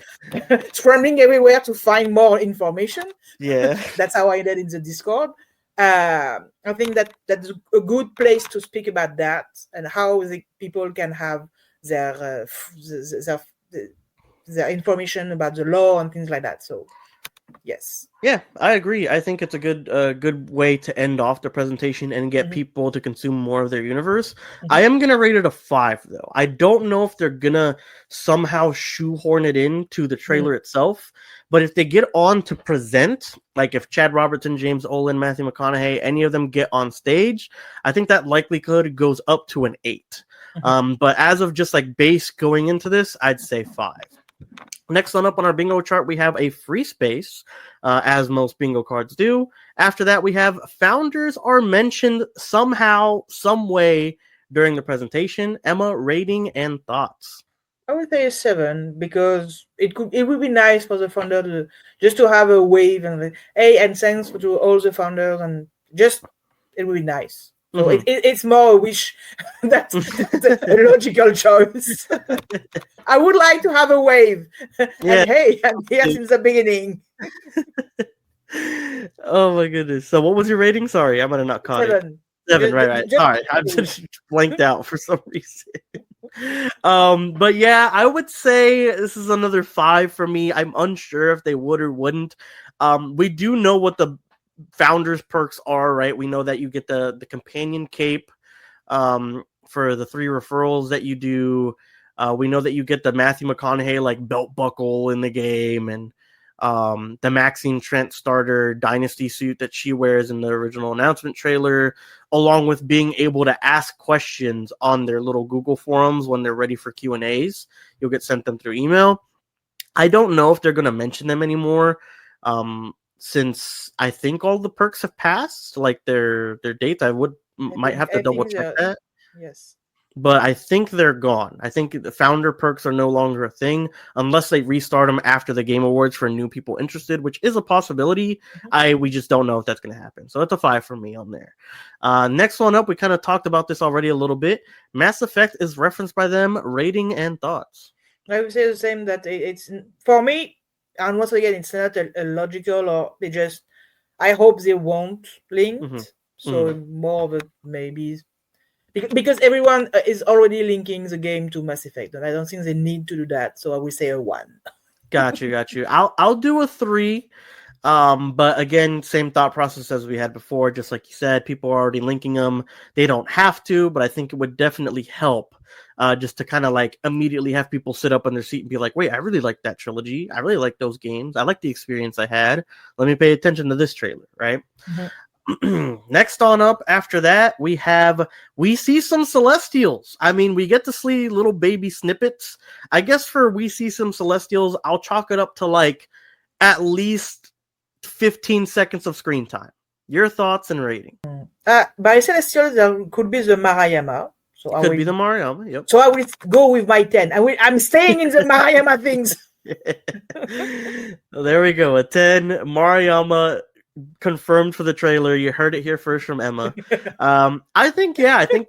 [SPEAKER 2] scrambling everywhere to find more information.
[SPEAKER 1] Yeah,
[SPEAKER 2] that's how I did in the Discord. I think that's a good place to speak about that and how the people can have their information about the law and things like that. So, yes.
[SPEAKER 1] Yeah, I agree. I think it's a good way to end off the presentation and get people to consume more of their universe. I am going to rate it a 5, though. I don't know if they're going to somehow shoehorn it into the trailer itself, but if they get on to present, like if Chad Robertson, James Olin, Matthew McConaughey, any of them get on stage, I think that likelihood goes up to an 8. But as of just like base going into this, I'd say 5. Next on up on our bingo chart, we have a free space, as most bingo cards do. After that, we have founders are mentioned somehow, some way during the presentation. Emma, rating and thoughts.
[SPEAKER 2] I would say a 7 because it would be nice for the founder just to have a wave and hey, and thanks to all the founders and just it would be nice. So it's more a wish. That's a logical choice. I would like to have a wave.
[SPEAKER 1] Yeah.
[SPEAKER 2] And hey, I'm here since the beginning.
[SPEAKER 1] Oh my goodness. So what was your rating? Sorry, I might have not caught it.
[SPEAKER 2] 7.
[SPEAKER 1] 7, right. Sorry, I just blanked out for some reason. But yeah, I would say this is another 5 for me. I'm unsure if they would or wouldn't. We do know what the founders perks are, right? We know that you get the companion cape for the 3 referrals that you do. We know that you get the Matthew McConaughey like belt buckle in the game, and the Maxine Trent starter Dynasty suit that she wears in the original announcement trailer, along with being able to ask questions on their little Google forums when they're ready for Q&As. You'll get sent them through email. I don't know if they're going to mention them anymore, since I think all the perks have passed, like their dates. Might have to double check that.
[SPEAKER 2] Yes.
[SPEAKER 1] But I think they're gone. I think the founder perks are no longer a thing unless they restart them after the Game Awards for new people interested, which is a possibility. We just don't know if that's going to happen. So that's a 5 for me on there. Next one up, we kind of talked about this already a little bit. Mass Effect is referenced by them. Rating and thoughts.
[SPEAKER 2] I would say the same, that it's, for me, and once again, it's not a logical, or they just, I hope they won't link. So more of a maybe. Because everyone is already linking the game to Mass Effect, and I don't think they need to do that. So I will say a 1.
[SPEAKER 1] Got you. I'll do a 3. But again, same thought process as we had before. Just like you said, people are already linking them. They don't have to, but I think it would definitely help. Just to kind of like immediately have people sit up on their seat and be like, wait, I really like that trilogy. I really like those games. I like the experience I had. Let me pay attention to this trailer, right? Next on up after that, we see some Celestials. I mean, we get to see little baby snippets. I guess for we see some Celestials, I'll chalk it up to like at least 15 seconds of screen time. Your thoughts and rating?
[SPEAKER 2] By Celestials, there could be the Marayama. So
[SPEAKER 1] could be the Marayama, yep.
[SPEAKER 2] So I will go with my 10. I'm staying in the Marayama things.
[SPEAKER 1] Well, there we go. A 10 Marayama confirmed for the trailer. You heard it here first from Emma. I think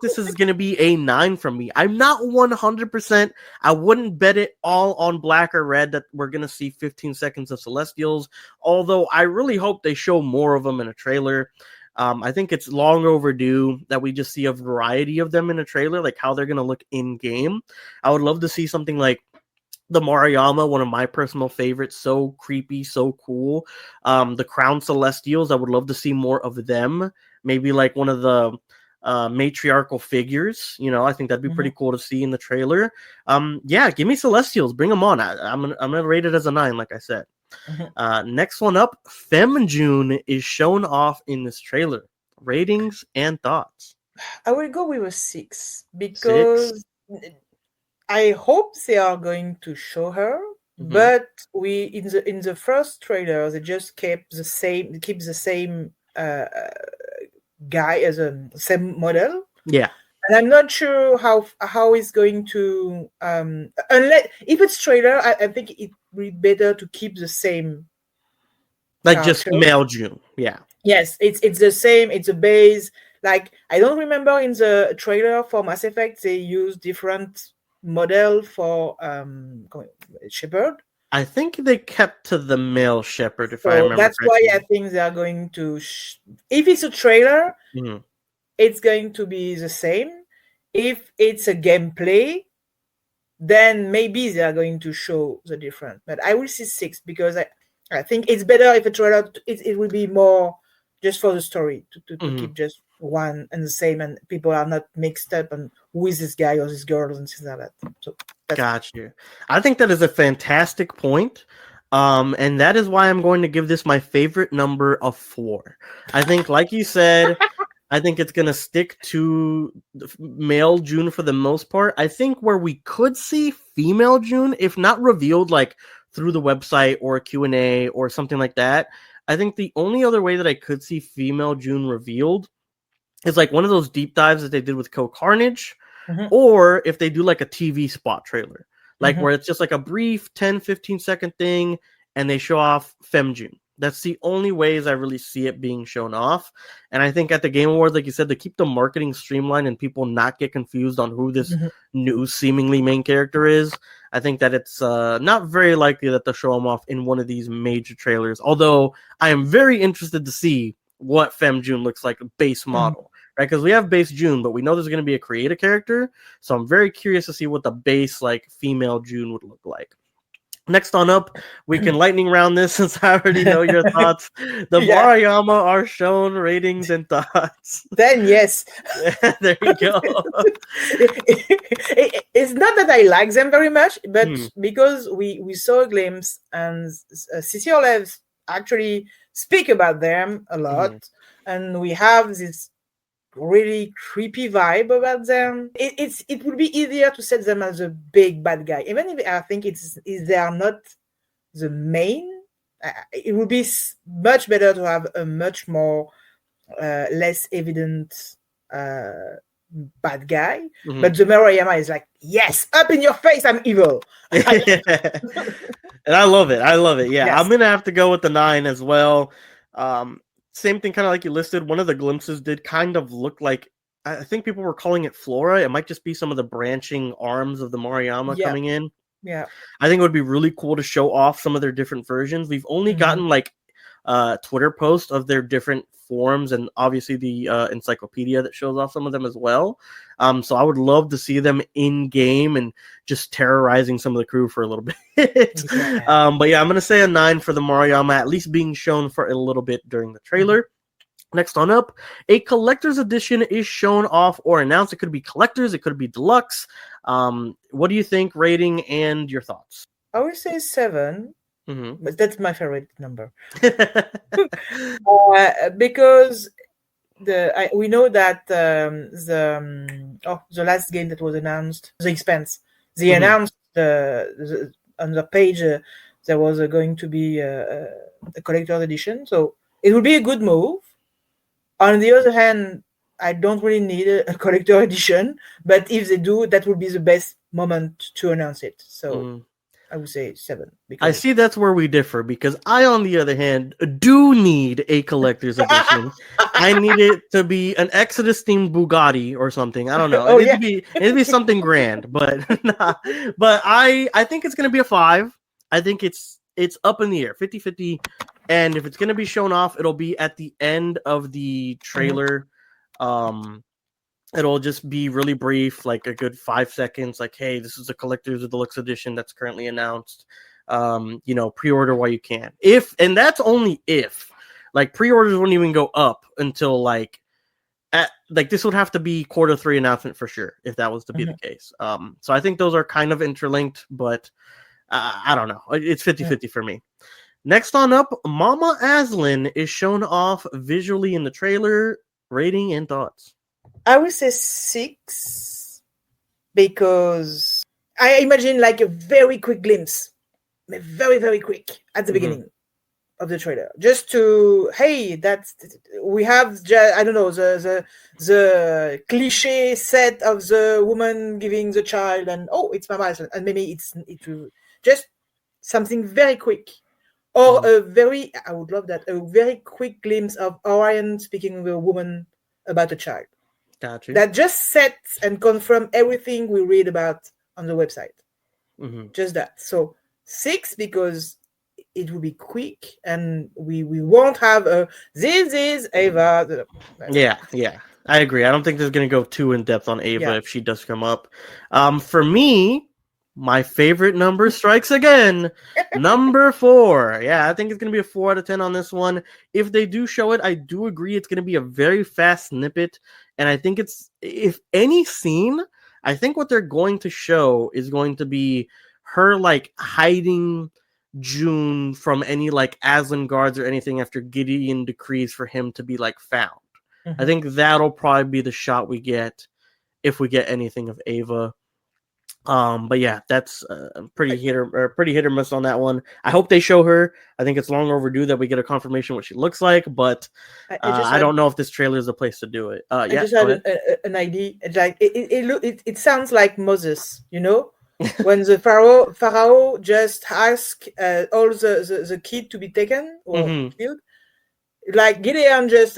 [SPEAKER 1] this is going to be a 9 from me. I'm not 100%. I wouldn't bet it all on black or red that we're going to see 15 seconds of Celestials, although I really hope they show more of them in a trailer. I think it's long overdue that we just see a variety of them in a trailer, like how they're going to look in game. I would love to see something like the Marayama, one of my personal favorites, so creepy, so cool. The Crown Celestials, I would love to see more of them. Maybe like one of the matriarchal figures. I think that'd be pretty cool to see in the trailer. Give me Celestials, bring them on. I'm gonna rate it as a 9, like I said. Next one up, June is shown off in this trailer. Ratings and thoughts.
[SPEAKER 2] I will go with a 6 because 6? I hope they are going to show her, but we in the first trailer they just keep the same guy as a same model.
[SPEAKER 1] Yeah.
[SPEAKER 2] And I'm not sure how it's going to unless if it's trailer, I think it would be better to keep the same.
[SPEAKER 1] Like just male June. Yeah.
[SPEAKER 2] Yes, it's the same, it's a base. Like I don't remember in the trailer for Mass Effect they use different model for Shepherd.
[SPEAKER 1] I think they kept to the male Shepherd, if I remember.
[SPEAKER 2] That's correctly. Why I think they are going to. If it's a trailer, it's going to be the same. If it's a gameplay, then maybe they are going to show the difference. But I will see 6 because I think it's better if a trailer. It will be more just for the story to keep just one and the same, and people are not mixed up and who is this guy or this girl and things like that. So
[SPEAKER 1] got you. I think that is a fantastic point. And that is why I'm going to give this my favorite number of 4. I think, like you said, I think it's going to stick to male June for the most part. I think where we could see female June, if not revealed like through the website or a Q&A or something like that, I think the only other way that I could see female June revealed is like one of those deep dives that they did with Carnage, or if they do like a TV spot trailer, like where it's just like a brief 10, 15 second thing and they show off June. That's the only ways I really see it being shown off. And I think at the Game Awards, like you said, to keep the marketing streamlined and people not get confused on who this new seemingly main character is, I think that it's not very likely that they'll show him off in one of these major trailers. Although I am very interested to see what Femme June looks like, base model, right? Because we have base June, but we know there's going to be a creative character. So I'm very curious to see what the base like female June would look like. Next on up, we can lightning round this since I already know your thoughts. The Yama are shown ratings and thoughts.
[SPEAKER 2] Then yes.
[SPEAKER 1] There you go.
[SPEAKER 2] It's not that I like them very much, but because we saw a glimpse and CCLF actually speak about them a lot, and we have this really creepy vibe about them. It would be easier to set them as a big bad guy, even if I think they are not the main. It would be much better to have a much more less evident bad guy. But the Yama is like, yes, up in your face, I'm evil.
[SPEAKER 1] And I love it. Yeah, yes. I'm gonna have to go with the 9 as well. Same thing, kind of like you listed. One of the glimpses did kind of look like, I think people were calling it flora. It might just be some of the branching arms of the Maruyama coming in.
[SPEAKER 2] Yeah.
[SPEAKER 1] I think it would be really cool to show off some of their different versions. We've only gotten like Twitter posts of their different forms, and obviously the encyclopedia that shows off some of them as well. So I would love to see them in game and just terrorizing some of the crew for a little bit. But yeah, I'm going to say a 9 for the Maruyama, at least being shown for a little bit during the trailer. Next on up, a collector's edition is shown off or announced. It could be collectors, it could be deluxe. What do you think, rating and your thoughts?
[SPEAKER 2] I would say 7. But that's my favorite number. Because we know that the last game that was announced, The Expanse, they announced on the page there was going to be a collector's edition, so it would be a good move. On the other hand, I don't really need a collector edition, but if they do, that would be the best moment to announce it. So I would say 7.
[SPEAKER 1] I see that's where we differ, because I, on the other hand, do need a collector's edition. I need it to be an Exodus-themed Bugatti or something. I don't know. It needs to be something grand, but but I think it's going to be a 5. I think it's up in the air, 50-50. And if it's going to be shown off, it'll be at the end of the trailer. It'll just be really brief, like a good 5 seconds. Like, hey, this is the collector's deluxe edition that's currently announced. Pre-order while you can. And that's only if. Like, pre-orders wouldn't even go up until this would have to be Q3 announcement for sure, if that was to be the case. So I think those are kind of interlinked, but I don't know. It's 50-50 for me. Next on up, Mama Aslan is shown off visually in the trailer. Rating and thoughts.
[SPEAKER 2] I would say 6, because I imagine like a very quick glimpse, very, very quick at the beginning of the trailer, just to, hey, we have I don't know, the cliche set of the woman giving the child, and it's Mama Aslan, and maybe it's just something very quick. Or I would love that, a very quick glimpse of Orion speaking with a woman about a child.
[SPEAKER 1] Gotcha.
[SPEAKER 2] That just sets and confirms everything we read about on the website. Just that. So 6, because it will be quick and we won't have this is Ava.
[SPEAKER 1] Yeah. I agree. I don't think there's going to go too in depth on Ava if she does come up. For me, my favorite number strikes again. Number 4. Yeah, I think it's going to be a 4 out of 10 on this one. If they do show it, I do agree it's going to be a very fast snippet. And I think if any scene, I think what they're going to show is going to be her like hiding June from any like Aslan guards or anything after Gideon decrees for him to be like found. I think that'll probably be the shot we get if we get anything of Ava. But yeah, that's pretty hit or miss on that one. I hope they show her. I think it's long overdue that we get a confirmation what she looks like, but I don't know if this trailer is the place to do it.
[SPEAKER 2] I just had an idea. It's like it sounds like Moses, you know, when the pharaoh just asked all the kid to be taken or killed. Like Gideon just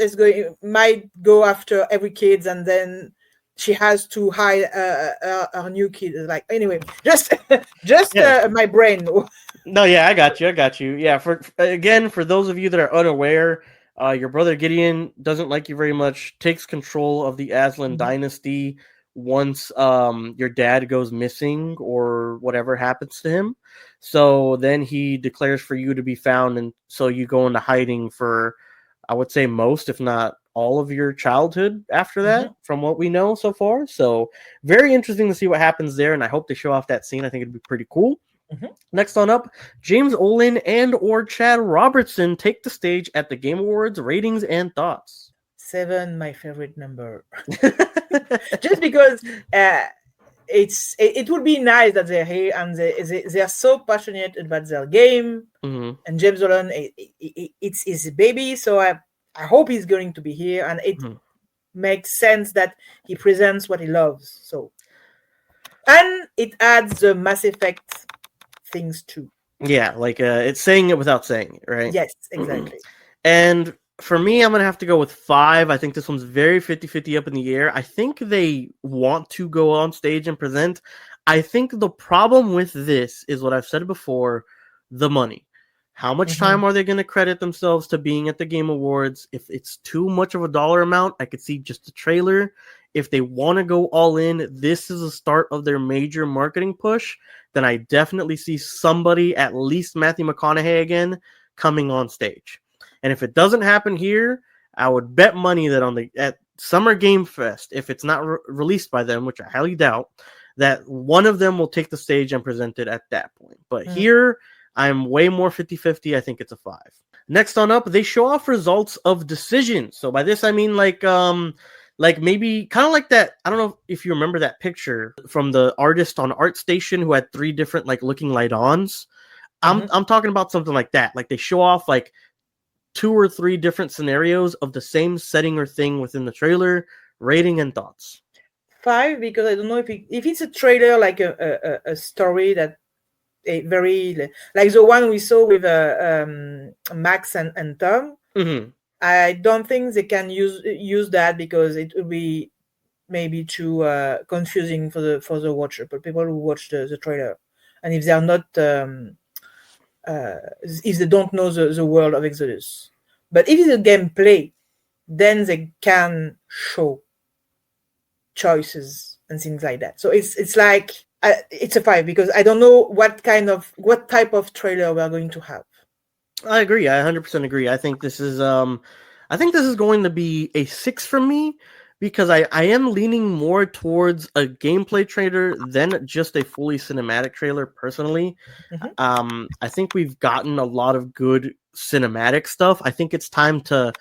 [SPEAKER 2] might go after every kid, and then she has to hide her new kid. Like anyway, just
[SPEAKER 1] Yeah.
[SPEAKER 2] my brain.
[SPEAKER 1] No, yeah, I got you. Yeah, for those of you that are unaware, your brother Gideon doesn't like you very much. Takes control of the Aslan dynasty once your dad goes missing or whatever happens to him. So then he declares for you to be found, and so you go into hiding for, I would say, most, if not all, of your childhood after that, from what we know so far. So very interesting to see what happens there, and I hope they show off that scene. I think it'd be pretty cool. Next on up, James Olin and or Chad Robertson take the stage at the Game Awards. Ratings and thoughts.
[SPEAKER 2] 7, my favorite number. Just because it would be nice that they're here and they are so passionate about their game. And James Olin, it's his baby, so I hope he's going to be here, and it makes sense that he presents what he loves. So, and it adds the Mass Effect things too.
[SPEAKER 1] Yeah, like it's saying it without saying it, right?
[SPEAKER 2] Yes, exactly.
[SPEAKER 1] And for me, I'm going to have to go with 5. I think this one's very 50-50 up in the air. I think they want to go on stage and present. I think the problem with this is what I've said before, the money. How much time are they going to credit themselves to being at the Game Awards? If it's too much of a dollar amount, I could see just a trailer. If they want to go all in, this is the start of their major marketing push, then I definitely see somebody, at least Matthew McConaughey again, coming on stage. And if it doesn't happen here, I would bet money that at Summer Game Fest, if it's not released by them, which I highly doubt, that one of them will take the stage and present it at that point. But here, I'm way more 50-50. I think it's a 5. Next on up, they show off results of decisions. So by this, I mean like maybe kind of like that. I don't know if you remember that picture from the artist on ArtStation who had 3 different like looking light-ons. I'm talking about something like that. Like they show off like 2 or 3 different scenarios of the same setting or thing within the trailer. Rating and thoughts.
[SPEAKER 2] 5, because I don't know if it's a trailer like a story that very like the one we saw with Max and Tom. I don't think they can use that because it will be maybe too confusing for the watcher, but people who watch the trailer, and if they are not if they don't know the world of Exodus. But if it's a gameplay, then they can show choices and things like that. So it's like it's a 5 because I don't know what type of trailer we are going to have.
[SPEAKER 1] I agree. I 100% agree. I think this is going to be a 6 from me because I am leaning more towards a gameplay trailer than just a fully cinematic trailer personally. I think we've gotten a lot of good cinematic stuff. I think it's time to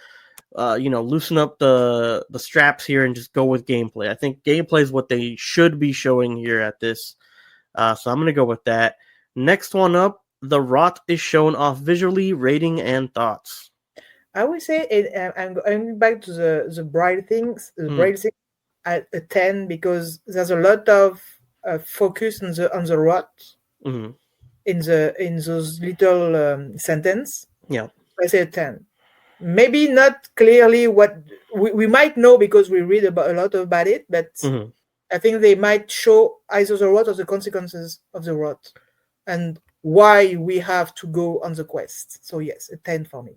[SPEAKER 1] loosen up the straps here and just go with gameplay. I think gameplay is what they should be showing here at this. So I'm going to go with that. Next one up, the Rot is shown off visually. Rating and thoughts.
[SPEAKER 2] I would say I'm going back to the Braille things. The Braille thing at a 10 because there's a lot of focus on the Rot in those little sentence.
[SPEAKER 1] Yeah,
[SPEAKER 2] I say a 10. Maybe not clearly what we might know because we read a lot about it, but I think they might show either the Rot or the consequences of the Rot and why we have to go on the quest. So yes, a 10 for me.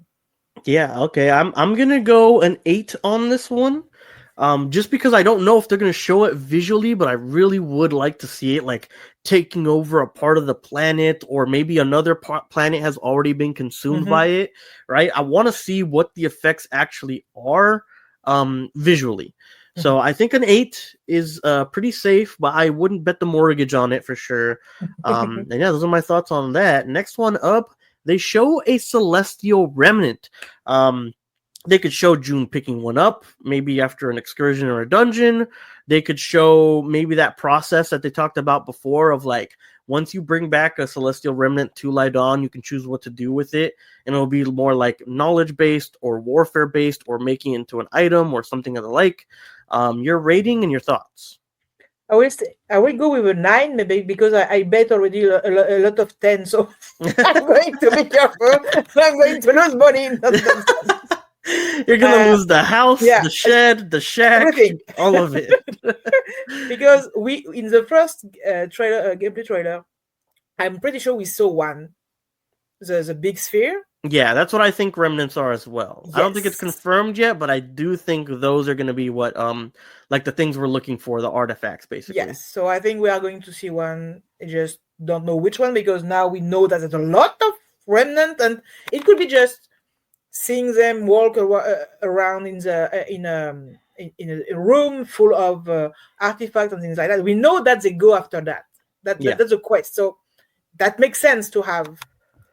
[SPEAKER 1] Yeah, okay. I'm gonna go an 8 on this one. Just because I don't know if they're gonna show it visually, but I really would like to see it like taking over a part of the planet, or maybe another planet has already been consumed by it, right? I want to see what the effects actually are visually. So I think an 8 is pretty safe, but I wouldn't bet the mortgage on it for sure. And yeah, those are my thoughts on that. Next one up, they show a celestial remnant. They could show June picking one up, maybe after an excursion or a dungeon. They could show maybe that process that they talked about before of like, once you bring back a celestial remnant to Lydon, you can choose what to do with it. And it'll be more like knowledge-based or warfare-based or making it into an item or something of the like. Your rating and your thoughts.
[SPEAKER 2] I will go with a 9 maybe because I bet already a lot of 10. So I'm going to be careful. I'm going to lose money in that nonsense.
[SPEAKER 1] You're gonna lose the house,
[SPEAKER 2] Yeah,
[SPEAKER 1] the shed, the shack,
[SPEAKER 2] everything.
[SPEAKER 1] all of it.
[SPEAKER 2] Because we in the first trailer, gameplay trailer, I'm pretty sure we saw one, the big sphere.
[SPEAKER 1] Yeah, that's what I think remnants are as well. I don't think it's
[SPEAKER 2] Yes.
[SPEAKER 1] confirmed yet, but I do think those are going to be what like the things we're looking for, the artifacts basically.
[SPEAKER 2] Yes. So I think we are going to see one. I just don't know which one because now we know that there's a lot of remnant, and it could be just seeing them walk around in a room full of artifacts and things like that. We know that they go after that. That's a quest. So that makes sense to have.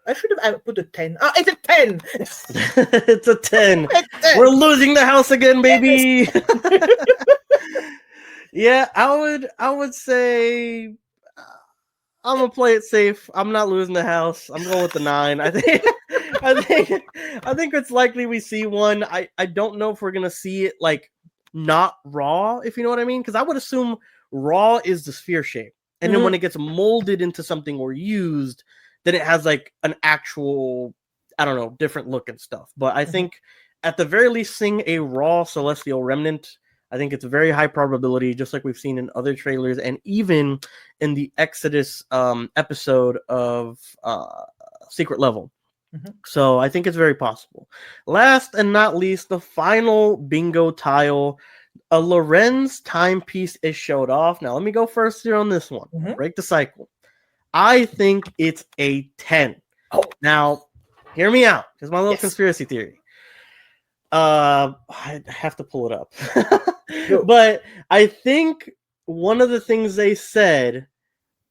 [SPEAKER 2] I should have put a 10. Oh, it's a 10.
[SPEAKER 1] It's a 10. We're losing the house again, baby. Yeah, I would say I'm gonna play it safe. I'm not losing the house. I'm going with the 9. I think it's likely we see one. I don't know if we're gonna see it like not raw, if you know what I mean, because I would assume raw is the sphere shape, and then when it gets molded into something or used, then it has like an actual, I don't know, different look and stuff. But I think at the very least, seeing a raw celestial remnant, I think it's a very high probability, just like we've seen in other trailers and even in the Exodus episode of Secret Level. So I think it's very possible. Last and not least, the final bingo tile. A Lorenz timepiece is showed off. Now, let me go first here on this one. Break the cycle. I think it's a 10.
[SPEAKER 2] Oh.
[SPEAKER 1] Now, hear me out. Here's my little conspiracy theory. I have to pull it up. But I think one of the things they said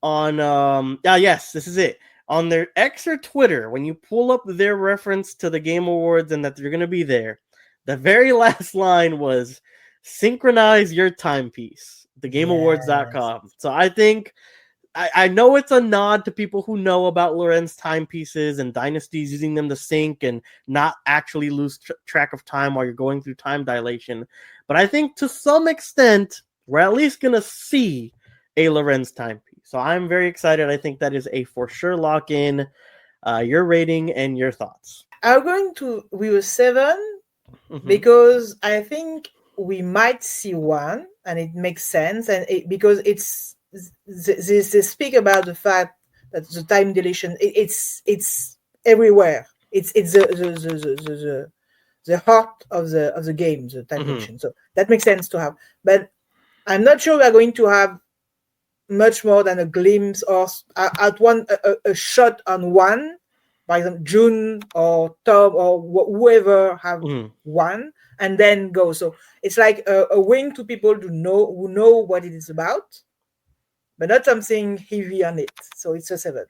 [SPEAKER 1] on yes, this is it. On their X or Twitter, when you pull up their reference to the Game Awards and that they're going to be there, the very last line was synchronize your timepiece, thegameawards.com. So I think I know it's a nod to people who know about Lorenz timepieces and dynasties using them to sync and not actually lose track of time while you're going through time dilation. But I think to some extent, we're at least going to see a Lorenz timepiece. So I'm very excited. I think that is a for sure lock in. Your rating and your thoughts.
[SPEAKER 2] I'm going to with a 7 because I think we might see one, and it makes sense, and because it's they speak about the fact that the time dilation it's everywhere. It's the heart of the game, the time dilation. So that makes sense to have, but I'm not sure we are going to have much more than a glimpse or at one a shot on one. By example, Jun or Tom or whoever have one and then go. So it's like a wing to people who know what it is about, but not something heavy on it. So it's a 7.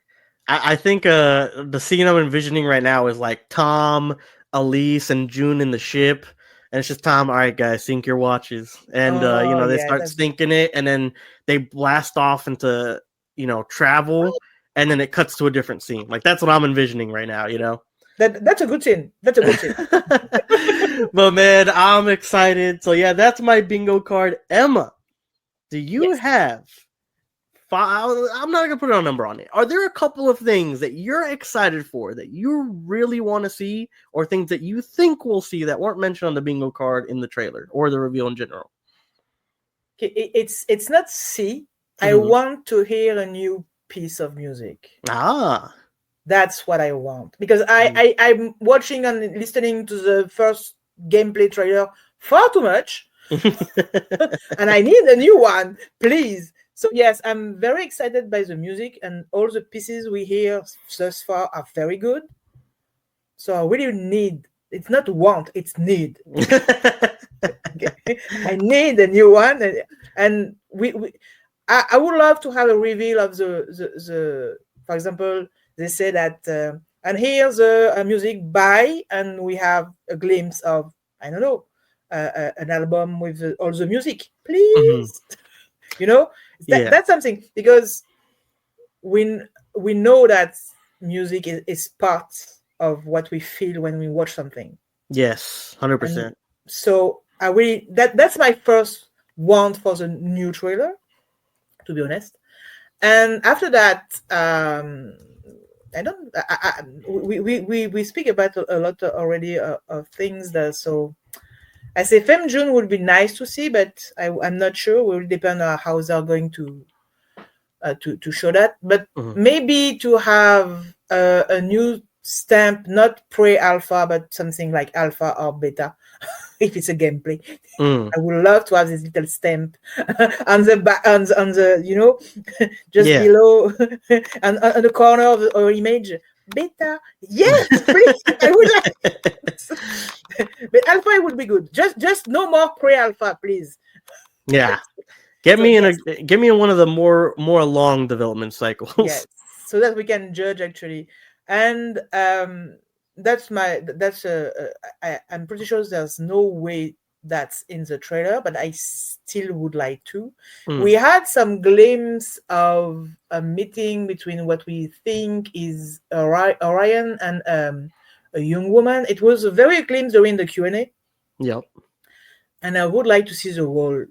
[SPEAKER 1] I think the scene I'm envisioning right now is like Tom, Elise, and June in the ship. And it's just Tom, all right, guys, sync your watches. And, they start syncing it, and then they blast off into, travel, and then it cuts to a different scene. Like, that's what I'm envisioning right now,
[SPEAKER 2] That's a good scene. That's a good scene.
[SPEAKER 1] But, man, I'm excited. So, yeah, that's my bingo card. Emma, do you have... I'm not going to put a number on it. Are there a couple of things that you're excited for that you really want to see, or things that you think we'll see that weren't mentioned on the bingo card in the trailer or the reveal in general?
[SPEAKER 2] It's not see. I want to hear a new piece of music. That's what I want, because I'm watching and listening to the first gameplay trailer far too much, and I need a new one, please. So yes, I'm very excited by the music, and all the pieces we hear thus far are very good. So I really need, it's not want, it's need. I need a new one, and I would love to have a reveal of the for example, they say that and here's a music by, and we have a glimpse of, I don't know, an album with all the music, please. That's something, because we know that music is part of what we feel when we watch something.
[SPEAKER 1] Yes, 100%.
[SPEAKER 2] So that's my first want for the new trailer. to be honest. And after that, we speak about a lot already of things that, so I say Fem June would be nice to see, but I'm not sure. It will depend on how they're going to show that. But maybe to have a new stamp, not pre-alpha, but something like alpha or beta, if it's a gameplay. I would love to have this little stamp on the back, on the just below, and on the corner of our image. Beta, yes, please. I would like. But alpha would be good. Just no more pre-alpha, please.
[SPEAKER 1] Yeah, get me in one of the more long development cycles.
[SPEAKER 2] Yes, so that we can judge actually, and I'm pretty sure there's no way that's in the trailer, but I still would like to. We had some glimpse of a meeting between what we think is Orion and a young woman. It was a very glimpse during the Q&A.
[SPEAKER 1] Yep.
[SPEAKER 2] And I would like to see the whole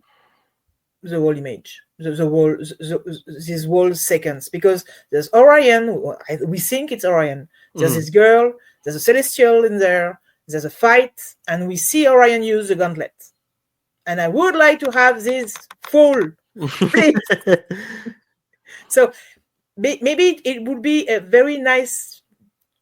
[SPEAKER 2] image, these whole seconds, because there's Orion. We think it's Orion. There's this girl. There's a Celestial in there. There's a fight, and we see Orion use the gauntlet. And I would like to have this full, please. So maybe it would be a very nice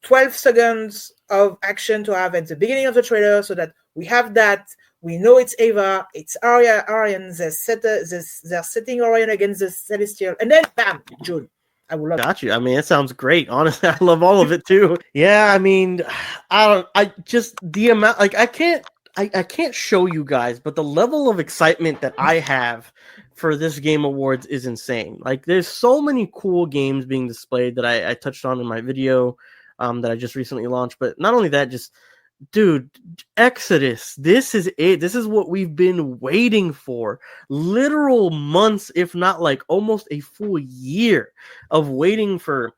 [SPEAKER 2] 12 seconds of action to have at the beginning of the trailer, so that we have that. We know it's Ava, it's Orion. They're setting Orion against the Celestial, and then bam, June. I would love.
[SPEAKER 1] Got you. I mean, it sounds great. Honestly, I love all of it too. Yeah, I mean, I just the amount, like, I can't show you guys, but the level of excitement that I have for this Game Awards is insane. Like, there's so many cool games being displayed that I touched on in my video that I just recently launched. But not only that, just, dude, Exodus, this is it. This is what we've been waiting for. Literal months, if not like almost a full year of waiting for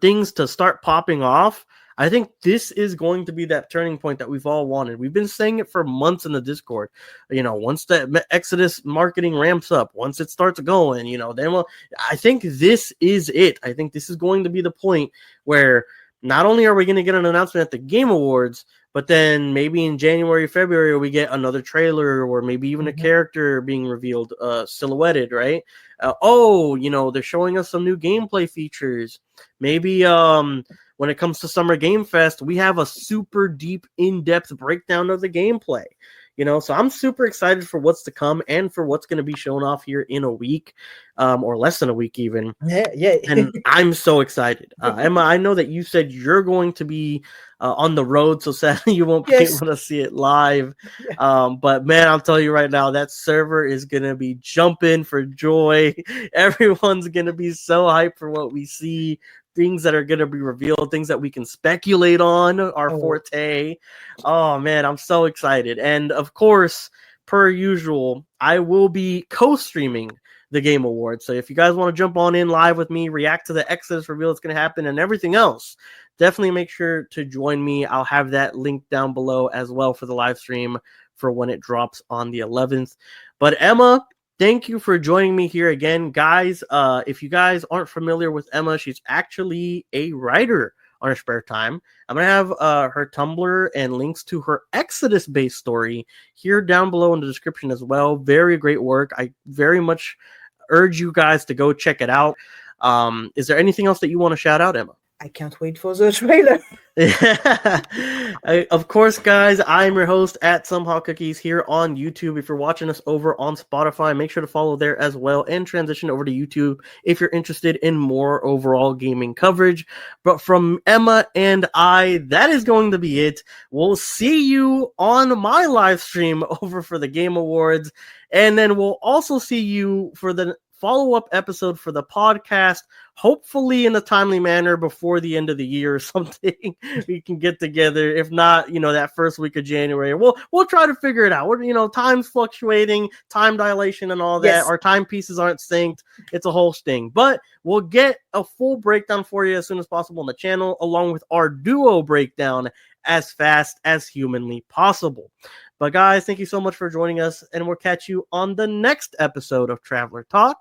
[SPEAKER 1] things to start popping off. I think this is going to be that turning point that we've all wanted. We've been saying it for months in the Discord. Once the Exodus marketing ramps up, once it starts going, then I think this is it. I think this is going to be the point where not only are we going to get an announcement at the Game Awards, but then maybe in January, February, we get another trailer, or maybe even a character being revealed, silhouetted, right? They're showing us some new gameplay features. Maybe when it comes to Summer Game Fest, we have a super deep, in-depth breakdown of the gameplay. So I'm super excited for what's to come and for what's going to be shown off here in a week, or less than a week even.
[SPEAKER 2] Yeah.
[SPEAKER 1] And I'm so excited. Emma, I know that you said you're going to be on the road, so sadly you won't be able to see it live. But man, I'll tell you right now, that server is going to be jumping for joy. Everyone's going to be so hyped for what we see. Things that are going to be revealed, things that we can speculate on, our forte. Oh, man, I'm so excited. And, of course, per usual, I will be co-streaming the Game Awards. So if you guys want to jump on in live with me, react to the Exodus reveal that's going to happen and everything else, definitely make sure to join me. I'll have that link down below as well for the live stream for when it drops on the 11th. But, Emma, thank you for joining me here again, guys. If you guys aren't familiar with Emma, she's actually a writer on her spare time. I'm going to have her Tumblr and links to her Exodus-based story here down below in the description as well. Very great work. I very much urge you guys to go check it out. Is there anything else that you want to shout out, Emma?
[SPEAKER 2] I can't wait for the trailer.
[SPEAKER 1] Of course, guys, I'm your host at Somehotcookies here on YouTube. If you're watching us over on Spotify, make sure to follow there as well and transition over to YouTube if you're interested in more overall gaming coverage. But from Emma and I, that is going to be it. We'll see you on my live stream over for the Game Awards, and then we'll also see you for the follow-up episode for the podcast, hopefully in a timely manner before the end of the year or something. We can get together. If not, that first week of January, we'll try to figure it out. Time's fluctuating, time dilation and all that.
[SPEAKER 2] Yes.
[SPEAKER 1] Our timepieces aren't synced. It's a whole sting. But we'll get a full breakdown for you as soon as possible on the channel, along with our duo breakdown as fast as humanly possible. But guys, thank you so much for joining us, and we'll catch you on the next episode of Traveler Talk.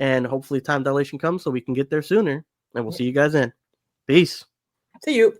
[SPEAKER 1] and hopefully time dilation comes so we can get there sooner. And we'll see you guys then. Peace.
[SPEAKER 2] See you.